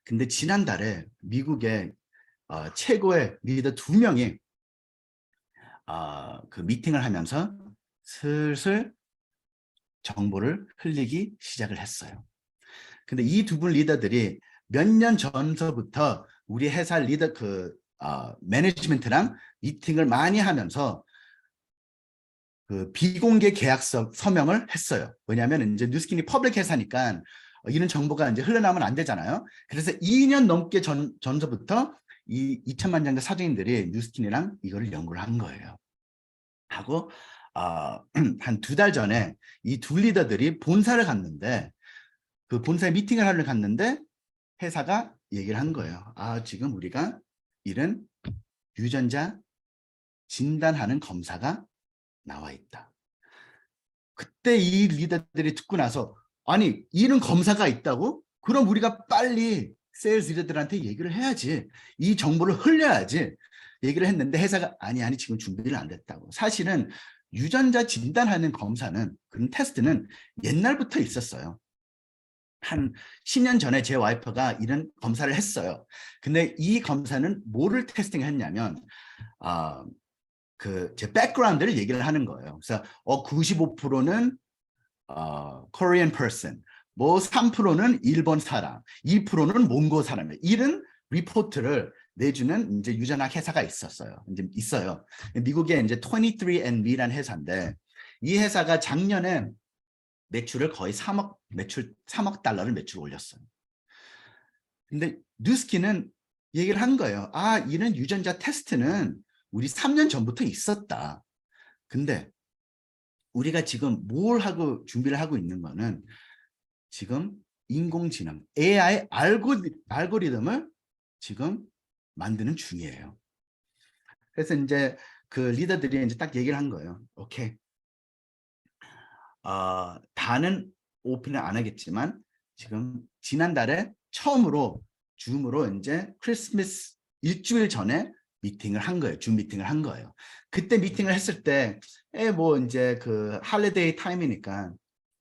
근데 지난달에 미국의 최고의 리더 2명이 그 미팅을 하면서 슬슬 정보를 흘리기 시작을 했어요. 근데 이 두 분 리더들이 몇 년 전서부터 우리 회사 리더 매니지먼트랑 미팅을 많이 하면서 그 비공개 계약서 서명을 했어요. 왜냐하면 이제 뉴스킨이 퍼블릭 회사니까 이런 정보가 이제 흘러나오면 안 되잖아요. 그래서 2년 넘게 전서부터 이 2천만 장의 사장님들이 뉴스킨이랑 이거를 연구를 한 거예요. 하고 한 2달 전에 이 두 리더들이 본사를 갔는데 그 본사에 미팅을 하러 갔는데 회사가 얘기를 한 거예요. 아, 지금 우리가 이런 유전자 진단하는 검사가 나와 있다. 그때 이 리더들이 듣고 나서 아니 이런 검사가 있다고? 그럼 우리가 빨리 세일즈 리더들한테 얘기를 해야지. 이 정보를 흘려야지. 얘기를 했는데 회사가 아니 지금 준비를 안 됐다고. 사실은 유전자 진단하는 검사는 그런 테스트는 옛날부터 있었어요. 한 10년 전에 제 와이프가 이런 검사를 했어요. 근데 이 검사는 뭐를 테스팅했냐면 제 백그라운드를 얘기를 하는 거예요. 그래서 95%는 Korean person, 뭐 3%는 일본 사람, 2%는 몽고 사람이에요. 이런 리포트를 내주는 이제 유전학 회사가 있었어요. 이제 있어요. 미국에 이제 23andMe라는 회사인데 이 회사가 작년에 매출을 거의 3억 달러를 매출을 올렸어요. 근데 뉴스키는 얘기를 한 거예요. 아, 이런 유전자 테스트는 우리 3년 전부터 있었다. 근데 우리가 지금 뭘 하고 준비를 하고 있는 거는 지금 인공지능, AI 알고리즘을 지금 만드는 중이에요. 그래서 이제 그 리더들이 이제 딱 얘기를 한 거예요. 오케이. 다는 오픈을 안 하겠지만 지금 지난달에 처음으로 줌으로 이제 크리스마스 일주일 전에 미팅을 한 거예요. 줌 미팅을 한 거예요. 그때 미팅을 했을 때 뭐 이제 그 할리데이 타임이니까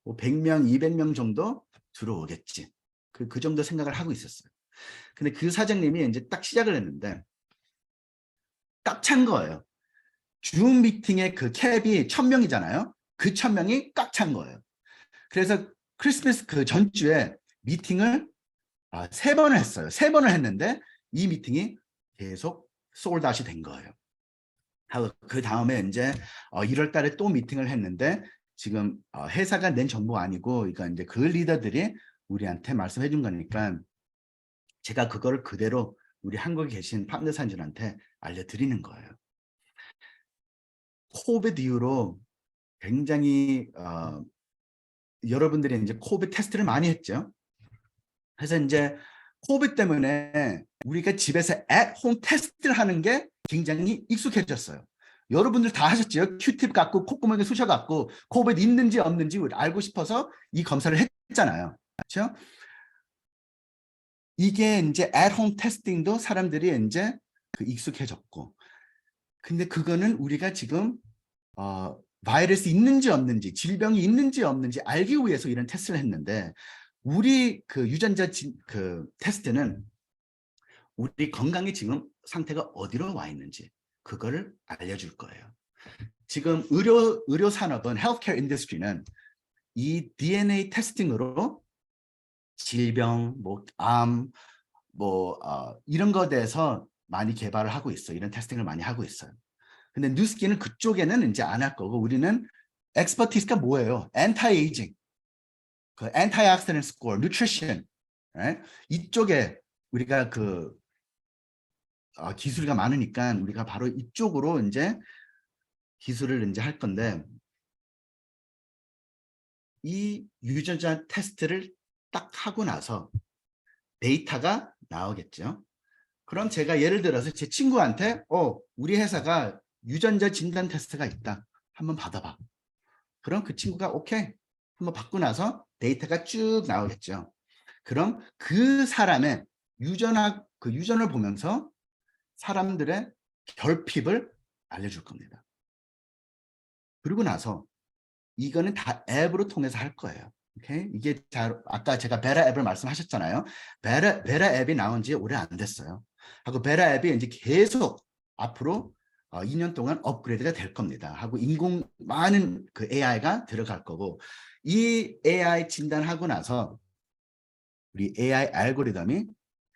뭐 100명, 200명 정도 들어오겠지. 그 정도 생각을 하고 있었어요. 근데 그 사장님이 이제 딱 시작을 했는데 딱 찬 거예요. 줌 미팅의 그 캡이 1000명이잖아요. 그 1000명이 꽉 찬 거예요. 그래서 크리스마스 그 전주에 미팅을 3번을 했어요. 3번을 했는데 이 미팅이 계속 솔드아웃이 된 거예요. 그 다음에 이제 1월 달에 또 미팅을 했는데 지금 회사가 낸 정보가 아니고 그러니까 이제 그 리더들이 우리한테 말씀해 준 거니까 제가 그거를 그대로 우리 한국에 계신 파트너사님들한테 알려드리는 거예요. 코비드 이후로 굉장히 여러분들이 이제 코비드 테스트를 많이 했죠. 그래서 이제 코비드 때문에 우리가 집에서 앳홈 테스트를 하는 게 굉장히 익숙해졌어요. 여러분들 다 하셨죠? 큐팁 갖고 콧구멍에 쑤셔 갖고 코비드 있는지 없는지 알고 싶어서 이 검사를 했잖아요. 그렇죠? 이게 이제 앳홈 테스팅도 사람들이 이제 익숙해졌고, 근데 그거는 우리가 지금 바이러스 있는지 없는지, 질병이 있는지 없는지 알기 위해서 이런 테스트를 했는데, 우리 그 유전자 그 테스트는 우리 건강이 지금 상태가 어디로 와 있는지 그거를 알려줄 거예요. 지금 의료 산업은 헬스케어 인더스트리는 이 DNA 테스팅으로 질병, 뭐 암, 뭐 이런 거에 대해서 많이 개발을 하고 있어요. 이런 테스팅을 많이 하고 있어요. 근데 뉴스키는 그쪽에는 이제 안 할 거고 우리는 엑스퍼티스가 뭐예요? 엔타이에이징, 그 엔타이옥시던트 스코어, 뉴트리션, 이쪽에 우리가 그 기술이 많으니까 우리가 바로 이쪽으로 이제 기술을 이제 할 건데 이 유전자 테스트를 딱 하고 나서 데이터가 나오겠죠. 그럼 제가 예를 들어서 제 친구한테 우리 회사가 유전자 진단 테스트가 있다. 한번 받아봐. 그럼 그 친구가 오케이. 한번 받고 나서 데이터가 쭉 나오겠죠. 그럼 그 사람의 그 유전을 보면서 사람들의 결핍을 알려줄 겁니다. 그리고 나서 이거는 다 앱으로 통해서 할 거예요. 오케이? 이게 아까 제가 베라 앱을 말씀하셨잖아요. 베라 앱이 나온 지 오래 안 됐어요. 하고 베라 앱이 이제 계속 앞으로 2년 동안 업그레이드가 될 겁니다. 하고 많은 그 AI가 들어갈 거고 이 AI 진단하고 나서 우리 AI 알고리즘이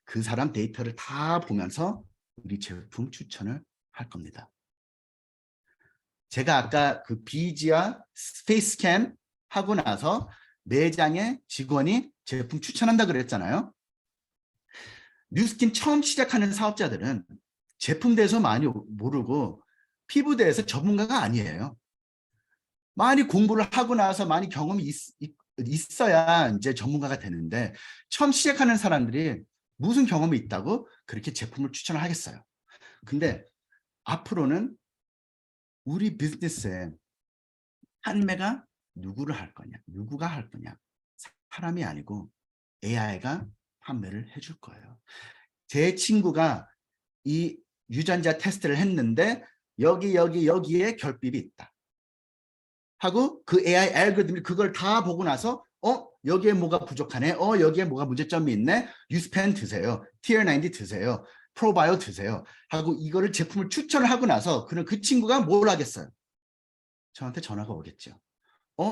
그 사람 데이터를 다 보면서 우리 제품 추천을 할 겁니다. 제가 아까 그 비지와 스페이스 스캔 하고 나서 매장의 직원이 제품 추천한다 그랬잖아요. 뉴스킨 처음 시작하는 사업자들은 제품 대해서 많이 모르고 피부 대해서 전문가가 아니에요. 많이 공부를 하고 나서 많이 경험이 있어야 이제 전문가가 되는데 처음 시작하는 사람들이 무슨 경험이 있다고 그렇게 제품을 추천을 하겠어요. 근데 앞으로는 우리 비즈니스에 판매가 누구를 할 거냐, 누구가 할 거냐, 사람이 아니고 AI가 판매를 해줄 거예요. 제 친구가 이 유전자 테스트를 했는데 여기에 결핍이 있다 하고 그 AI 알고리즘이 그걸 다 보고 나서 여기에 뭐가 부족하네, 여기에 뭐가 문제점이 있네, 유스펜 드세요, TR90 드세요, 프로바이오 드세요 하고 이거를 제품을 추천을 하고 나서 그럼 그 친구가 뭘 하겠어요? 저한테 전화가 오겠죠.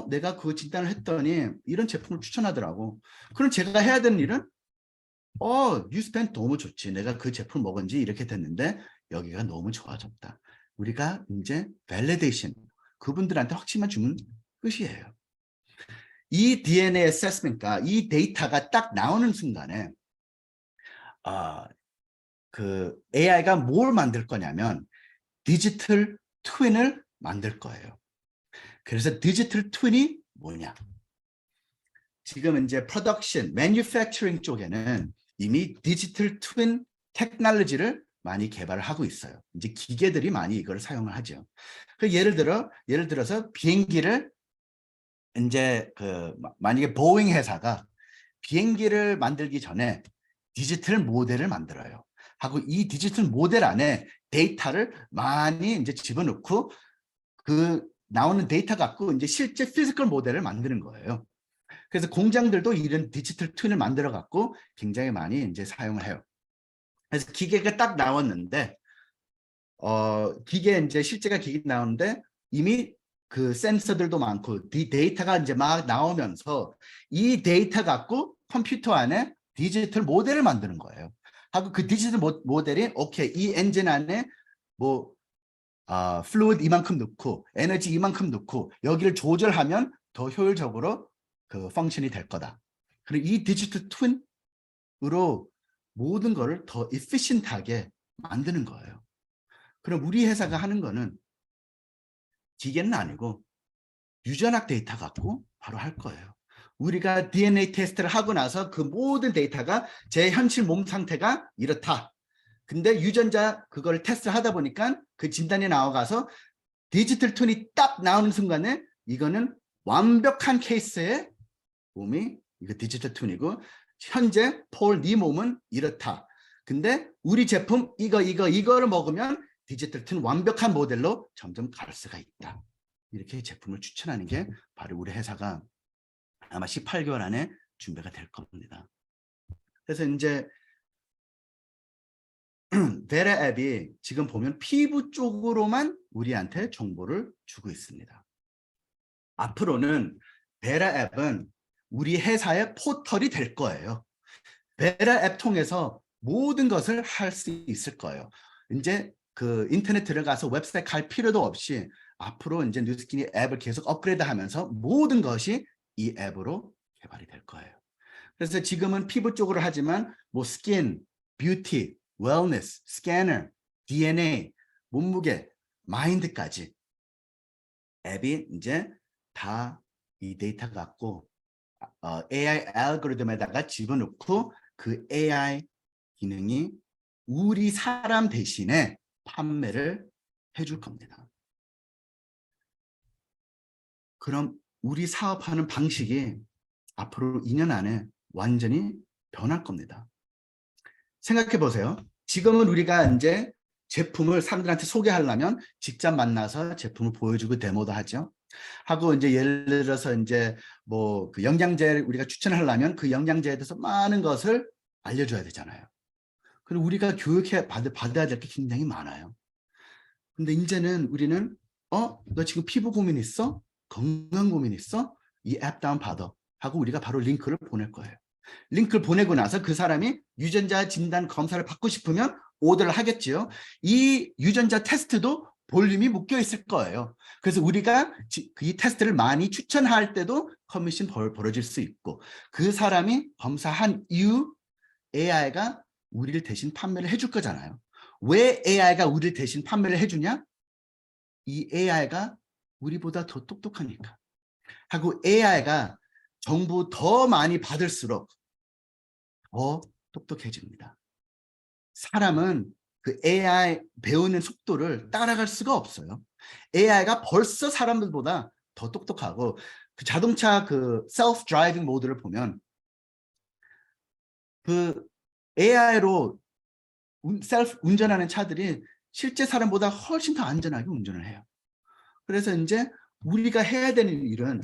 내가 그 진단을 했더니 이런 제품을 추천하더라고. 그럼 제가 해야 되는 일은 뉴스펜 너무 좋지. 내가 그 제품 먹은 지 이렇게 됐는데 여기가 너무 좋아졌다. 우리가 이제 밸리데이션, 그분들한테 확신만 주면 끝이에요. 이 DNA 어세스먼트가 이 데이터가 딱 나오는 순간에 그 AI가 뭘 만들 거냐면 디지털 트윈을 만들 거예요. 그래서 디지털 트윈이 뭐냐? 지금 이제 프로덕션, 매뉴팩처링 쪽에는 이미 디지털 트윈 테크놀로지를 많이 개발을 하고 있어요. 이제 기계들이 많이 이걸 사용을 하죠. 그 예를 들어서 비행기를 이제 만약에 보잉 회사가 비행기를 만들기 전에 디지털 모델을 만들어요. 하고 이 디지털 모델 안에 데이터를 많이 이제 집어넣고 그 나오는 데이터 갖고 이제 실제 피지컬 모델을 만드는 거예요. 그래서 공장들도 이런 디지털 튠을 만들어 갖고 굉장히 많이 이제 사용을 해요. 그래서 기계가 딱 나왔는데 기계 이제 실제가 기계 나오는데 이미 그 센서들도 많고 데이터가 이제 막 나오면서 이 데이터 갖고 컴퓨터 안에 디지털 모델을 만드는 거예요. 하고 그 디지털 모델이 오케이 이 엔진 안에 뭐 플루이드 이만큼 넣고 에너지 이만큼 넣고 여기를 조절하면 더 효율적으로 그 펑션이 될 거다. 그리고 이 디지털 튠으로 모든 거를 더 에피시언트하게 만드는 거예요. 그럼 우리 회사가 하는 거는 기계는 아니고 유전학 데이터 갖고 바로 할 거예요. 우리가 DNA 테스트를 하고 나서 그 모든 데이터가 제 현실 몸 상태가 이렇다. 근데 유전자 그걸 테스트를 하다 보니까 그 진단이 나와가서 디지털 튠이 딱 나오는 순간에 이거는 완벽한 케이스의 몸이 이거 디지털 튠이고 현재 폴 네 몸은 이렇다. 근데 우리 제품 이거를 먹으면 디지털 튠 완벽한 모델로 점점 갈 수가 있다. 이렇게 제품을 추천하는 게 바로 우리 회사가 아마 18개월 안에 준비가 될 겁니다. 그래서 이제 베라 앱이 지금 보면 피부 쪽으로만 우리한테 정보를 주고 있습니다. 앞으로는 베라 앱은 우리 회사의 포털이 될 거예요. 베라 앱 통해서 모든 것을 할 수 있을 거예요. 이제 그 인터넷 들어가서 웹사이트 갈 필요도 없이 앞으로 이제 뉴스키니 앱을 계속 업그레이드하면서 모든 것이 이 앱으로 개발이 될 거예요. 그래서 지금은 피부 쪽으로 하지만 뭐 스킨, 뷰티, 웰니스, 스캐너, DNA, 몸무게, 마인드까지 앱이 이제 다 이 데이터 갖고 AI 알고리즘에다가 집어넣고 그 AI 기능이 우리 사람 대신에 판매를 해줄 겁니다. 그럼 우리 사업하는 방식이 앞으로 2년 안에 완전히 변할 겁니다. 생각해 보세요. 지금은 우리가 이제 제품을 사람들한테 소개하려면 직접 만나서 제품을 보여주고 데모도 하죠. 하고 이제 예를 들어서 이제 뭐 그 영양제를 우리가 추천하려면 그 영양제에 대해서 많은 것을 알려줘야 되잖아요. 그리고 우리가 교육해 받아야 될 게 굉장히 많아요. 근데 이제는 우리는 너 지금 피부 고민 있어? 건강 고민 있어? 이 앱 다운 받아 하고 우리가 바로 링크를 보낼 거예요. 링크를 보내고 나서 그 사람이 유전자 진단 검사를 받고 싶으면 오더를 하겠지요. 이 유전자 테스트도 볼륨이 묶여 있을 거예요. 그래서 우리가 이 테스트를 많이 추천할 때도 커미션 벌어질 수 있고 그 사람이 검사한 이후 AI가 우리를 대신 판매를 해줄 거잖아요. 왜 AI가 우리를 대신 판매를 해주냐? 이 AI가 우리보다 더 똑똑하니까. 하고 AI가 정보 더 많이 받을수록 더 똑똑해집니다. 사람은 그 AI 배우는 속도를 따라갈 수가 없어요. AI가 벌써 사람들보다 더 똑똑하고 그 자동차 그 셀프 드라이빙 모드를 보면 그 AI로 셀프 운전하는 차들이 실제 사람보다 훨씬 더 안전하게 운전을 해요. 그래서 이제 우리가 해야 되는 일은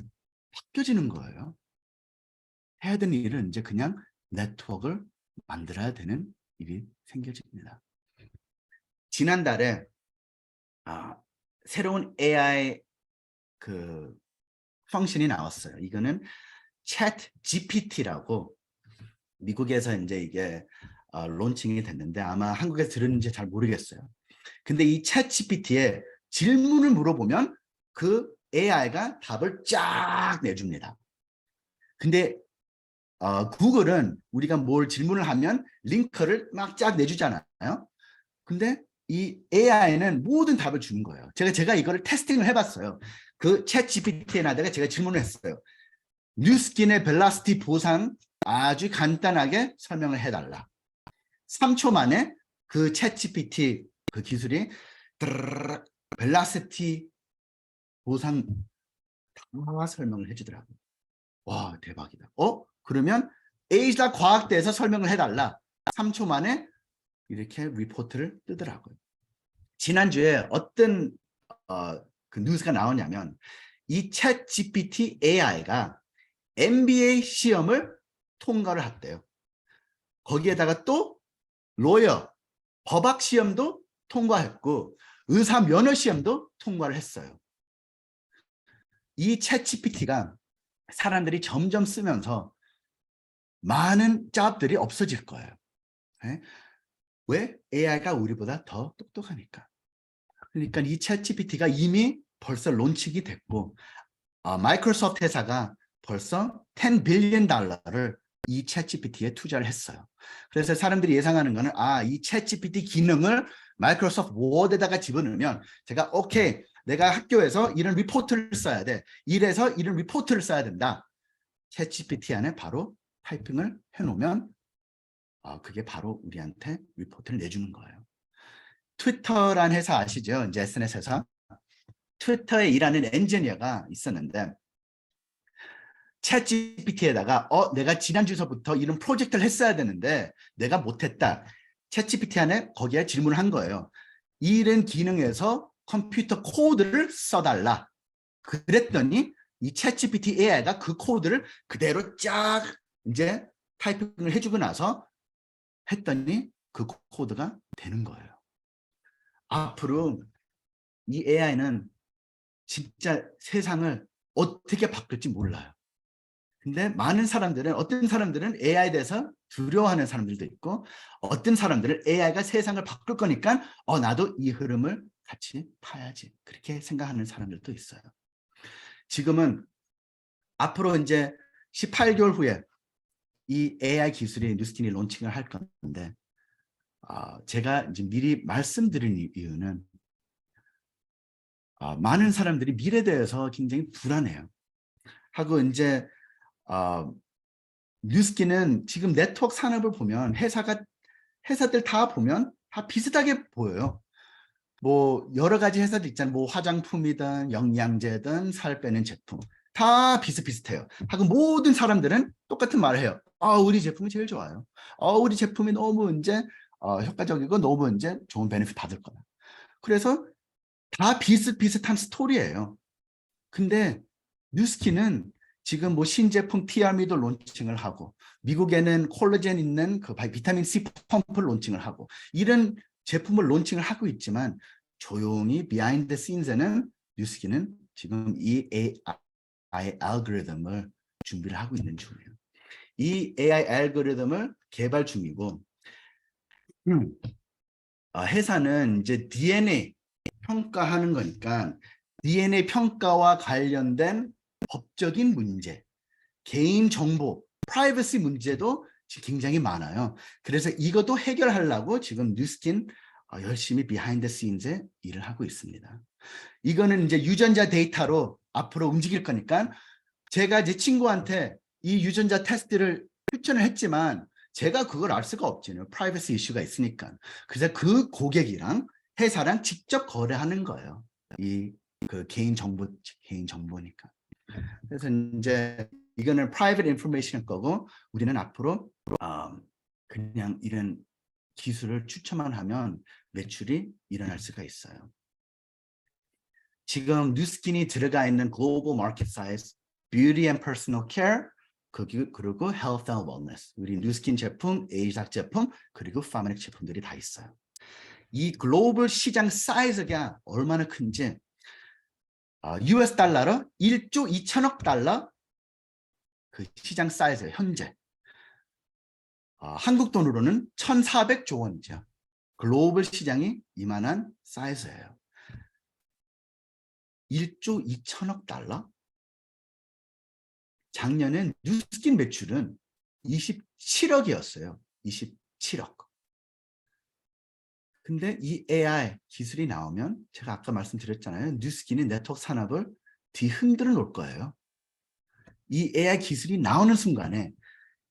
바뀌어지는 거예요. 해야 되는 일은 이제 그냥 네트워크를 만들어야 되는 일이 생겨집니다. 지난달에 새로운 AI 그 펑션이 나왔어요. 이거는 챗 GPT라고 미국에서 이제 이게 론칭이 됐는데 아마 한국에서 들었는지 잘 모르겠어요. 근데 이 챗 GPT에 질문을 물어보면 그 AI가 답을 쫙 내줍니다. 근데 구글은 우리가 뭘 질문을 하면 링크를 막 쫙 내주잖아요. 근데 이 AI는 모든 답을 주는 거예요. 제가 이거를 테스팅을 해봤어요. 그 챗 GPT에다가 제가 질문을 했어요. 뉴스킨의 벨라시티 보상 아주 간단하게 설명을 해달라. 3초 만에 그 챗 GPT 그 기술이 벨라시티 보상 다 설명을 해주더라고요. 와, 대박이다. 그러면 에이사 과학대에서 설명을 해달라. 3초 만에 이렇게 리포트를 뜨더라고요. 지난주에 어떤 그 뉴스가 나오냐면 이 챗 GPT AI가 MBA 시험을 통과를 했대요. 거기에다가 또 로여, 법학 시험도 통과했고 의사 면허 시험도 통과를 했어요. 이 챗 GPT가 사람들이 점점 쓰면서 많은 잡들이 없어질 거예요. 네? 왜? AI가 우리보다 더 똑똑하니까. 그러니까 이 챗 GPT가 이미 벌써 론칭이 됐고 마이크로소프트 회사가 벌써 10 빌리언 달러를 이 챗 GPT에 투자를 했어요. 그래서 사람들이 예상하는 거는 이 챗 GPT 기능을 마이크로소프트 워드에다가 집어넣으면 제가 오케이 내가 학교에서 이런 리포트를 써야 돼. 이래서 이런 리포트를 써야 된다. 챗 GPT 안에 바로 타이핑을 해놓으면 그게 바로 우리한테 리포트를 내주는 거예요. 트위터라는 회사 아시죠? 이제 SNS 회사. 트위터에 일하는 엔지니어가 있었는데 챗 GPT에다가 내가 지난주서부터 이런 프로젝트를 했어야 되는데 내가 못했다. 챗 GPT 안에 거기에 질문을 한 거예요. 이런 기능에서 컴퓨터 코드를 써달라. 그랬더니 이 챗 GPT AI가 그 코드를 그대로 쫙 이제 타이핑을 해주고 나서 했더니 그 코드가 되는 거예요. 앞으로 이 AI는 진짜 세상을 어떻게 바꿀지 몰라요. 근데 많은 사람들은 어떤 사람들은 AI에 대해서 두려워하는 사람들도 있고 어떤 사람들은 AI가 세상을 바꿀 거니까 나도 이 흐름을 같이 타야지 그렇게 생각하는 사람들도 있어요. 지금은 앞으로 이제 18개월 후에 이 AI 기술이 뉴스킨이 론칭을 할 건데 제가 이제 미리 말씀드린 이유는 많은 사람들이 미래에 대해서 굉장히 불안해요. 하고 이제 뉴스킨은 지금 네트워크 산업을 보면 회사들 다 보면 다 비슷하게 보여요. 뭐 여러 가지 회사들 있잖아요. 뭐 화장품이든 영양제든 살 빼는 제품 다 비슷비슷해요. 하고 모든 사람들은 똑같은 말을 해요. 우리 제품이 제일 좋아요. 우리 제품이 너무 이제 효과적이고 너무 이제 좋은 베네핏 받을 거다. 그래서 다 비슷비슷한 스토리예요. 근데 뉴스킨은 지금 뭐 신제품 TRM도 론칭을 하고 미국에는 콜라겐 있는 그 비타민 C 펌프를 론칭을 하고 이런 제품을 론칭을 하고 있지만 조용히 비하인드 씬에는 뉴스킨은 지금 이 AI 알고리즘을 준비를 하고 있는 중이에요. 이 AI 알고리즘을 개발 중이고 회사는 이제 DNA 평가하는 거니까 DNA 평가와 관련된 법적인 문제, 개인정보, 프라이버시 문제도 굉장히 많아요. 그래서 이것도 해결하려고 지금 뉴스킨 열심히 비하인드 씬에 일을 하고 있습니다. 이거는 이제 유전자 데이터로 앞으로 움직일 거니까 제가 제 친구한테 이 유전자 테스트를 추천을 했지만 제가 그걸 알 수가 없잖아요. 프라이버시 이슈가 있으니까. 그래서 그 고객이랑 회사랑 직접 거래하는 거예요. 이 그 개인 정보니까. 그래서 이제 이거는 private information 거고 우리는 앞으로 그냥 이런 기술을 추천만 하면 매출이 일어날 수가 있어요. 지금 뉴스킨이 들어가 있는 글로벌 마켓 사이즈, 뷰티 앤 퍼스널 케어, 그리고 헬스 앤 웰니스. 우리 뉴스킨 제품, 에이삭 제품, 그리고 파메릭 제품들이 다 있어요. 이 글로벌 시장 사이즈가 얼마나 큰지 US 달러로 1조 2천억 달러 그 시장 사이즈 현재 한국 돈으로는 1,400조 원이죠. 글로벌 시장이 이만한 사이즈예요. 1조 2천억 달러? 작년엔 뉴스킨 매출은 27억이었어요. 27억. 근데 이 AI 기술이 나오면 제가 아까 말씀드렸잖아요. 뉴스킨이 네트워크 산업을 뒤흔들어 놓을 거예요. 이 AI 기술이 나오는 순간에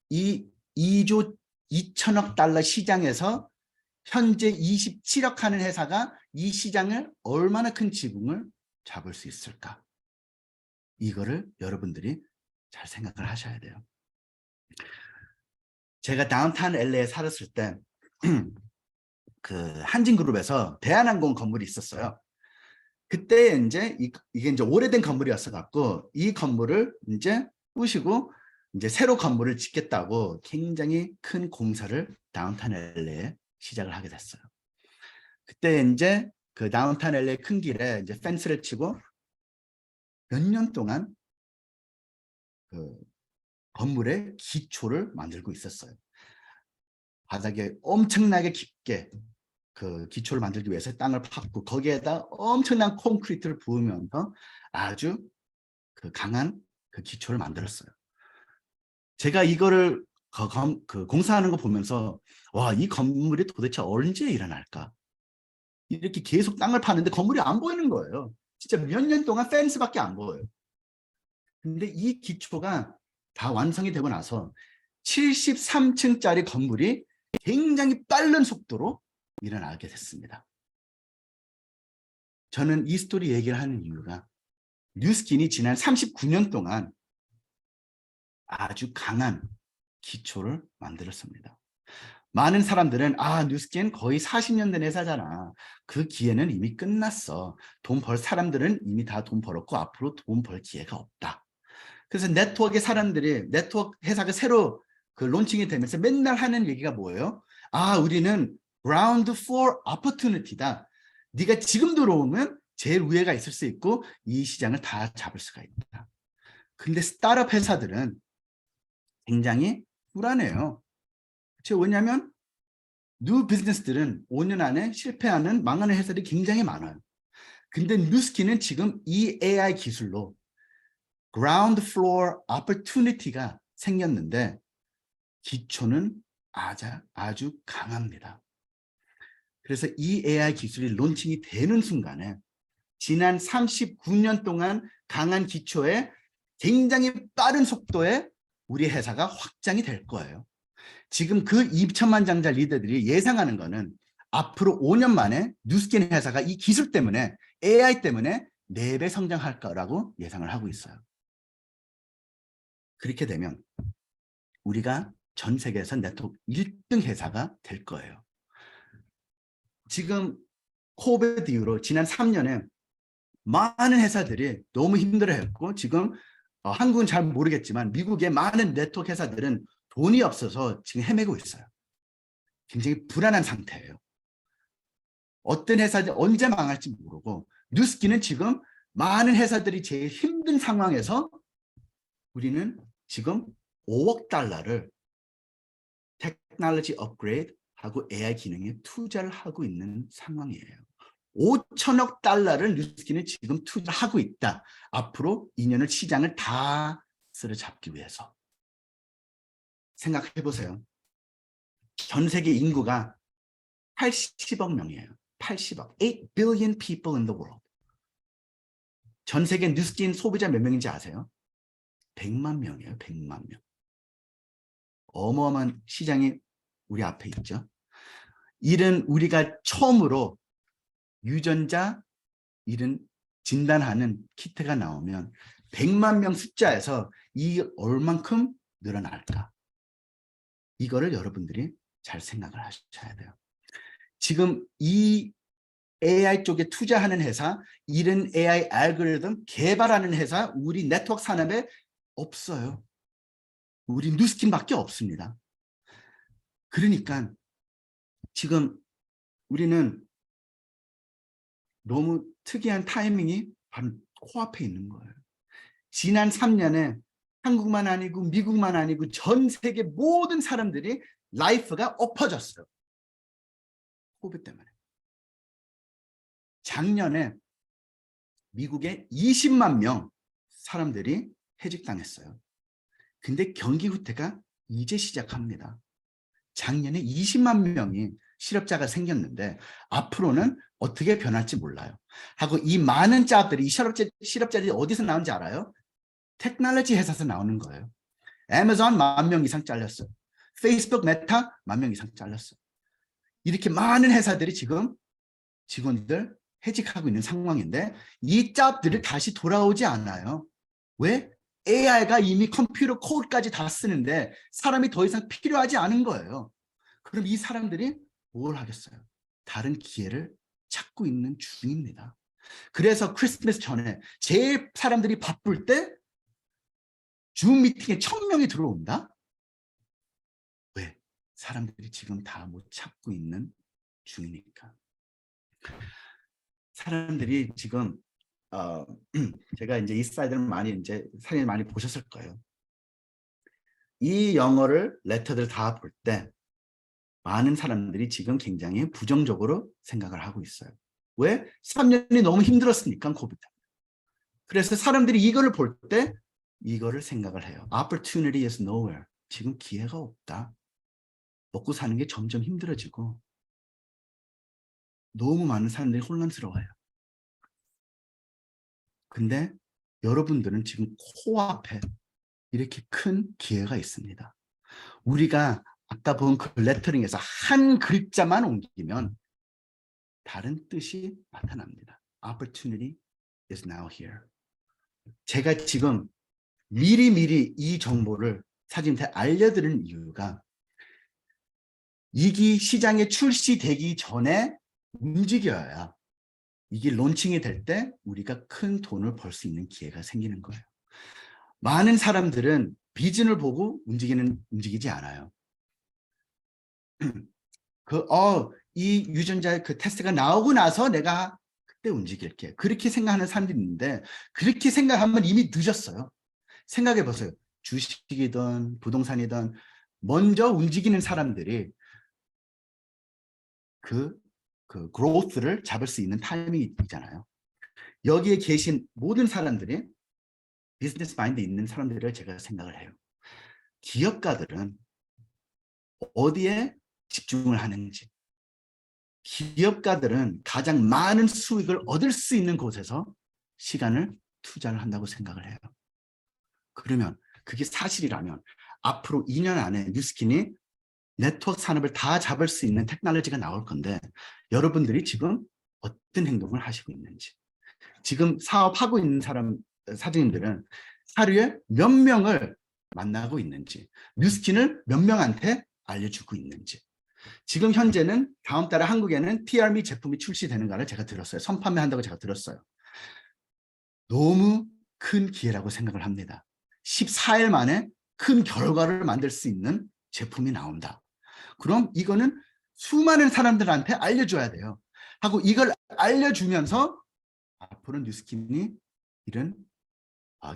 이 2조 2천억 달러 시장에서 현재 27억 하는 회사가 이 시장을 얼마나 큰 지분을 잡을 수 있을까? 이거를 여러분들이 잘 생각을 하셔야 돼요. 제가 다운타운 LA에 살았을 때 그 한진그룹에서 대한항공 건물이 있었어요. 그때 이제 이게 이제 오래된 건물이었어 갖고 이 건물을 이제 부시고 이제 새로 건물을 짓겠다고 굉장히 큰 공사를 다운타운 LA에 시작을 하게 됐어요. 그때 이제 그 다운타운 LA 큰 길에 이제 펜스를 치고 몇 년 동안 그 건물의 기초를 만들고 있었어요. 바닥에 엄청나게 깊게 그 기초를 만들기 위해서 땅을 팠고 거기에다 엄청난 콘크리트를 부으면서 아주 그 강한 그 기초를 만들었어요. 제가 이거를 공사하는 거 보면서 와, 이 건물이 도대체 언제 일어날까? 이렇게 계속 땅을 파는데 건물이 안 보이는 거예요. 진짜 몇 년 동안 펜스밖에 안 보여요. 근데 이 기초가 다 완성이 되고 나서 73층짜리 건물이 굉장히 빠른 속도로 일어나게 됐습니다. 저는 이 스토리 얘기를 하는 이유가 뉴스킨이 지난 39년 동안 아주 강한 기초를 만들었습니다. 많은 사람들은 뉴스킨 거의 40년 된 회사잖아. 그 기회는 이미 끝났어. 돈 벌 사람들은 이미 다 돈 벌었고 앞으로 돈 벌 기회가 없다. 그래서 네트워크의 사람들이 네트워크 회사가 새로 그 론칭이 되면서 맨날 하는 얘기가 뭐예요? 우리는 ground floor opportunity다. 네가 지금 들어오면 제일 위에가 있을 수 있고 이 시장을 다 잡을 수가 있다. 근데 스타트업 회사들은 굉장히 불안해요. 왜냐하면 뉴 비즈니스들은 5년 안에 실패하는 망하는 회사들이 굉장히 많아요. 근데 뉴스킨은 지금 이 AI 기술로 ground floor opportunity가 생겼는데 기초는 아주 강합니다. 그래서 이 AI 기술이 론칭이 되는 순간에 지난 39년 동안 강한 기초에 굉장히 빠른 속도에 우리 회사가 확장이 될 거예요. 지금 그 2천만 장자 리더들이 예상하는 거는 앞으로 5년 만에 뉴스킨 회사가 이 기술 때문에 AI 때문에 4배 성장할 거라고 예상을 하고 있어요. 그렇게 되면 우리가 전 세계에서 네트워크 1등 회사가 될 거예요. 지금 코비드 이후로 지난 3년에 많은 회사들이 너무 힘들어했고 지금 한국은 잘 모르겠지만 미국의 많은 네트워크 회사들은 돈이 없어서 지금 헤매고 있어요. 굉장히 불안한 상태예요. 어떤 회사들이 언제 망할지 모르고 뉴스킨은 지금 많은 회사들이 제일 힘든 상황에서 우리는 지금 5억 달러를 테크놀로지 업그레이드 하고 AI 기능에 투자를 하고 있는 상황이에요. 5천억 달러를 뉴스킨은 지금 투자하고 있다. 앞으로 2년을 시장을 다 쓸어 잡기 위해서. 생각해 보세요. 전 세계 인구가 80억 명이에요. 80억. 8 billion people in the world. 전 세계 뉴스킨 소비자 몇 명인지 아세요? 100만 명이에요. 100만 명. 어마어마한 시장이 우리 앞에 있죠. 이런 우리가 처음으로 유전자 이런 진단하는 키트가 나오면 100만 명 숫자에서 이 얼만큼 늘어날까? 이거를 여러분들이 잘 생각을 하셔야 돼요. 지금 이 AI 쪽에 투자하는 회사, 이런 AI 알고리즘 개발하는 회사, 우리 네트워크 산업에 없어요. 우리 뉴스킨밖에 없습니다. 그러니까 지금 우리는 너무 특이한 타이밍이 바로 코앞에 있는 거예요. 지난 3년에 한국만 아니고 미국만 아니고 전 세계 모든 사람들이 라이프가 엎어졌어요. 코비드 때문에. 작년에 미국에 20만 명 사람들이 해직당했어요. 근데 경기 후퇴가 이제 시작합니다. 작년에 20만 명이 실업자가 생겼는데 앞으로는 어떻게 변할지 몰라요. 하고 이 많은 잡들이 이 실업자들이 어디서 나오는지 알아요? 테크놀로지 회사에서 나오는 거예요. 애마존 10,000명 이상 잘렸어요. 페이스북 메타 10,000명 이상 잘렸어요. 이렇게 많은 회사들이 지금 직원들 해직하고 있는 상황인데 이 잡들이 다시 돌아오지 않아요. 왜? AI가 이미 컴퓨터 코드까지 다 쓰는데 사람이 더 이상 필요하지 않은 거예요. 그럼 이 사람들이 뭘 하겠어요? 다른 기회를 찾고 있는 중입니다. 그래서 크리스마스 전에 제일 사람들이 바쁠 때 줌 미팅에 1,000명이 들어온다? 왜? 사람들이 지금 다 못 찾고 있는 중이니까. 사람들이 지금 제가 이제 이 슬라이드를 많이 이제 사진 많이 보셨을 거예요. 이 영어를 레터들 다 볼 때 많은 사람들이 지금 굉장히 부정적으로 생각을 하고 있어요. 왜? 3년이 너무 힘들었으니까 코비드. 그래서 사람들이 이거를 볼 때 이거를 생각을 해요. Opportunity is nowhere. 지금 기회가 없다. 먹고 사는 게 점점 힘들어지고 너무 많은 사람들이 혼란스러워요. 근데 여러분들은 지금 코앞에 이렇게 큰 기회가 있습니다. 우리가 아까 본 그 레터링에서 한 글자만 옮기면 다른 뜻이 나타납니다. Opportunity is now here. 제가 지금 미리미리 이 정보를 사진한테 알려드리는 이유가 이게 시장에 출시되기 전에 움직여야 이게 론칭이 될 때 우리가 큰 돈을 벌 수 있는 기회가 생기는 거예요. 많은 사람들은 비전을 보고 움직이지 않아요. 이 유전자의 그 테스트가 나오고 나서 내가 그때 움직일게. 그렇게 생각하는 사람들이 있는데 그렇게 생각하면 이미 늦었어요. 생각해 보세요. 주식이든 부동산이든 먼저 움직이는 사람들이 그 growth를 잡을 수 있는 타이밍이 있잖아요. 여기에 계신 모든 사람들이 비즈니스 마인드 있는 사람들을 제가 생각을 해요. 기업가들은 어디에 집중을 하는지, 기업가들은 가장 많은 수익을 얻을 수 있는 곳에서 시간을 투자를 한다고 생각을 해요. 그러면 그게 사실이라면 앞으로 2년 안에 뉴스킨이 네트워크 산업을 다 잡을 수 있는 테크놀로지가 나올 건데 여러분들이 지금 어떤 행동을 하시고 있는지, 지금 사업하고 있는 사장님들은 하루에 몇 명을 만나고 있는지, 뉴스킨을 몇 명한테 알려주고 있는지. 지금 현재는 다음 달에 한국에는 TRME 제품이 출시되는 거를 제가 들었어요. 선판매한다고 제가 들었어요. 너무 큰 기회라고 생각을 합니다. 14일 만에 큰 결과를 만들 수 있는 제품이 나온다. 그럼 이거는 수많은 사람들한테 알려줘야 돼요. 하고 이걸 알려주면서 앞으로 뉴스킨이 이런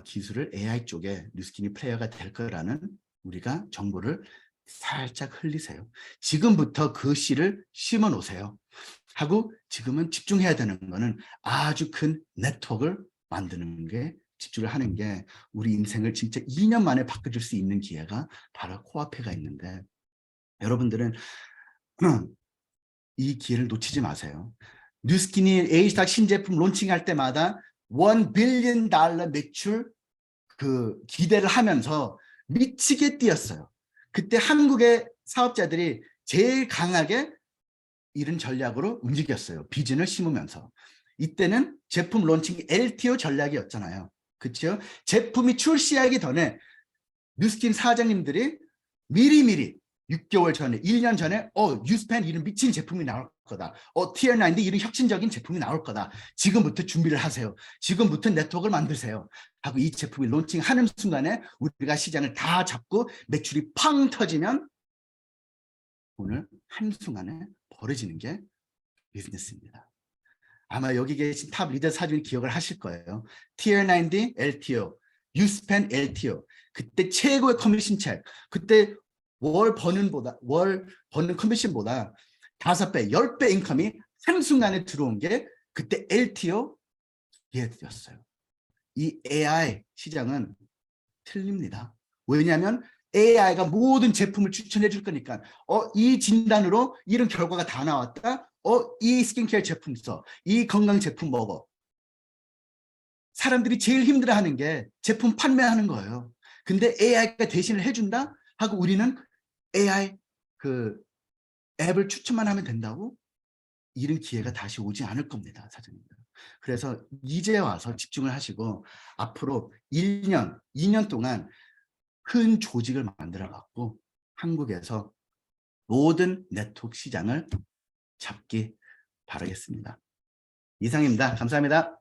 기술을 AI 쪽에 뉴스킨이 플레이어가 될 거라는 우리가 정보를 살짝 흘리세요. 지금부터 그 씨를 심어 놓으세요. 하고 지금은 집중해야 되는 거는 아주 큰 네트워크를 만드는 게, 집중을 하는 게 우리 인생을 진짜 2년 만에 바꿔줄 수 있는 기회가 바로 코앞에가 있는데 여러분들은 이 기회를 놓치지 마세요. 뉴스킨이 A스탁 신제품 론칭할 때마다 $1 빌리언 매출 그 기대를 하면서 미치게 뛰었어요. 그때 한국의 사업자들이 제일 강하게 이런 전략으로 움직였어요. 비전을 심으면서. 이때는 제품 론칭 LTO 전략이었잖아요. 그렇죠? 제품이 출시하기 전에 뉴스킨 사장님들이 미리미리 6개월 전에, 1년 전에 뉴스펜 이런 미친 제품이 나올 거다. TR9D 이런 혁신적인 제품이 나올 거다. 지금부터 준비를 하세요. 지금부터 네트워크를 만드세요. 하고 이 제품이 론칭하는 순간에 우리가 시장을 다 잡고 매출이 팡 터지면 오늘 한순간에 벌어지는 게 비즈니스입니다. 아마 여기 계신 탑 리더 사진이 기억을 하실 거예요. TR9D, LTO, 유스펜 LTO. 그때 최고의 커미션 책. 그때 월 버는 커미션보다 5배, 10배 인컴이 한순간에 들어온 게 그때 LTO 기회였어요. 이 AI 시장은 틀립니다. 왜냐하면 AI가 모든 제품을 추천해 줄 거니까 이 진단으로 이런 결과가 다 나왔다. 이 스킨케어 제품 써. 이 건강 제품 먹어. 사람들이 제일 힘들어하는 게 제품 판매하는 거예요. 근데 AI가 대신을 해준다 하고 우리는 AI 그 앱을 추천만 하면 된다고 이런 기회가 다시 오지 않을 겁니다, 사장님들. 그래서 이제 와서 집중을 하시고 앞으로 1년, 2년 동안 큰 조직을 만들어 갖고 한국에서 모든 네트워크 시장을 잡기 바라겠습니다. 이상입니다. 감사합니다.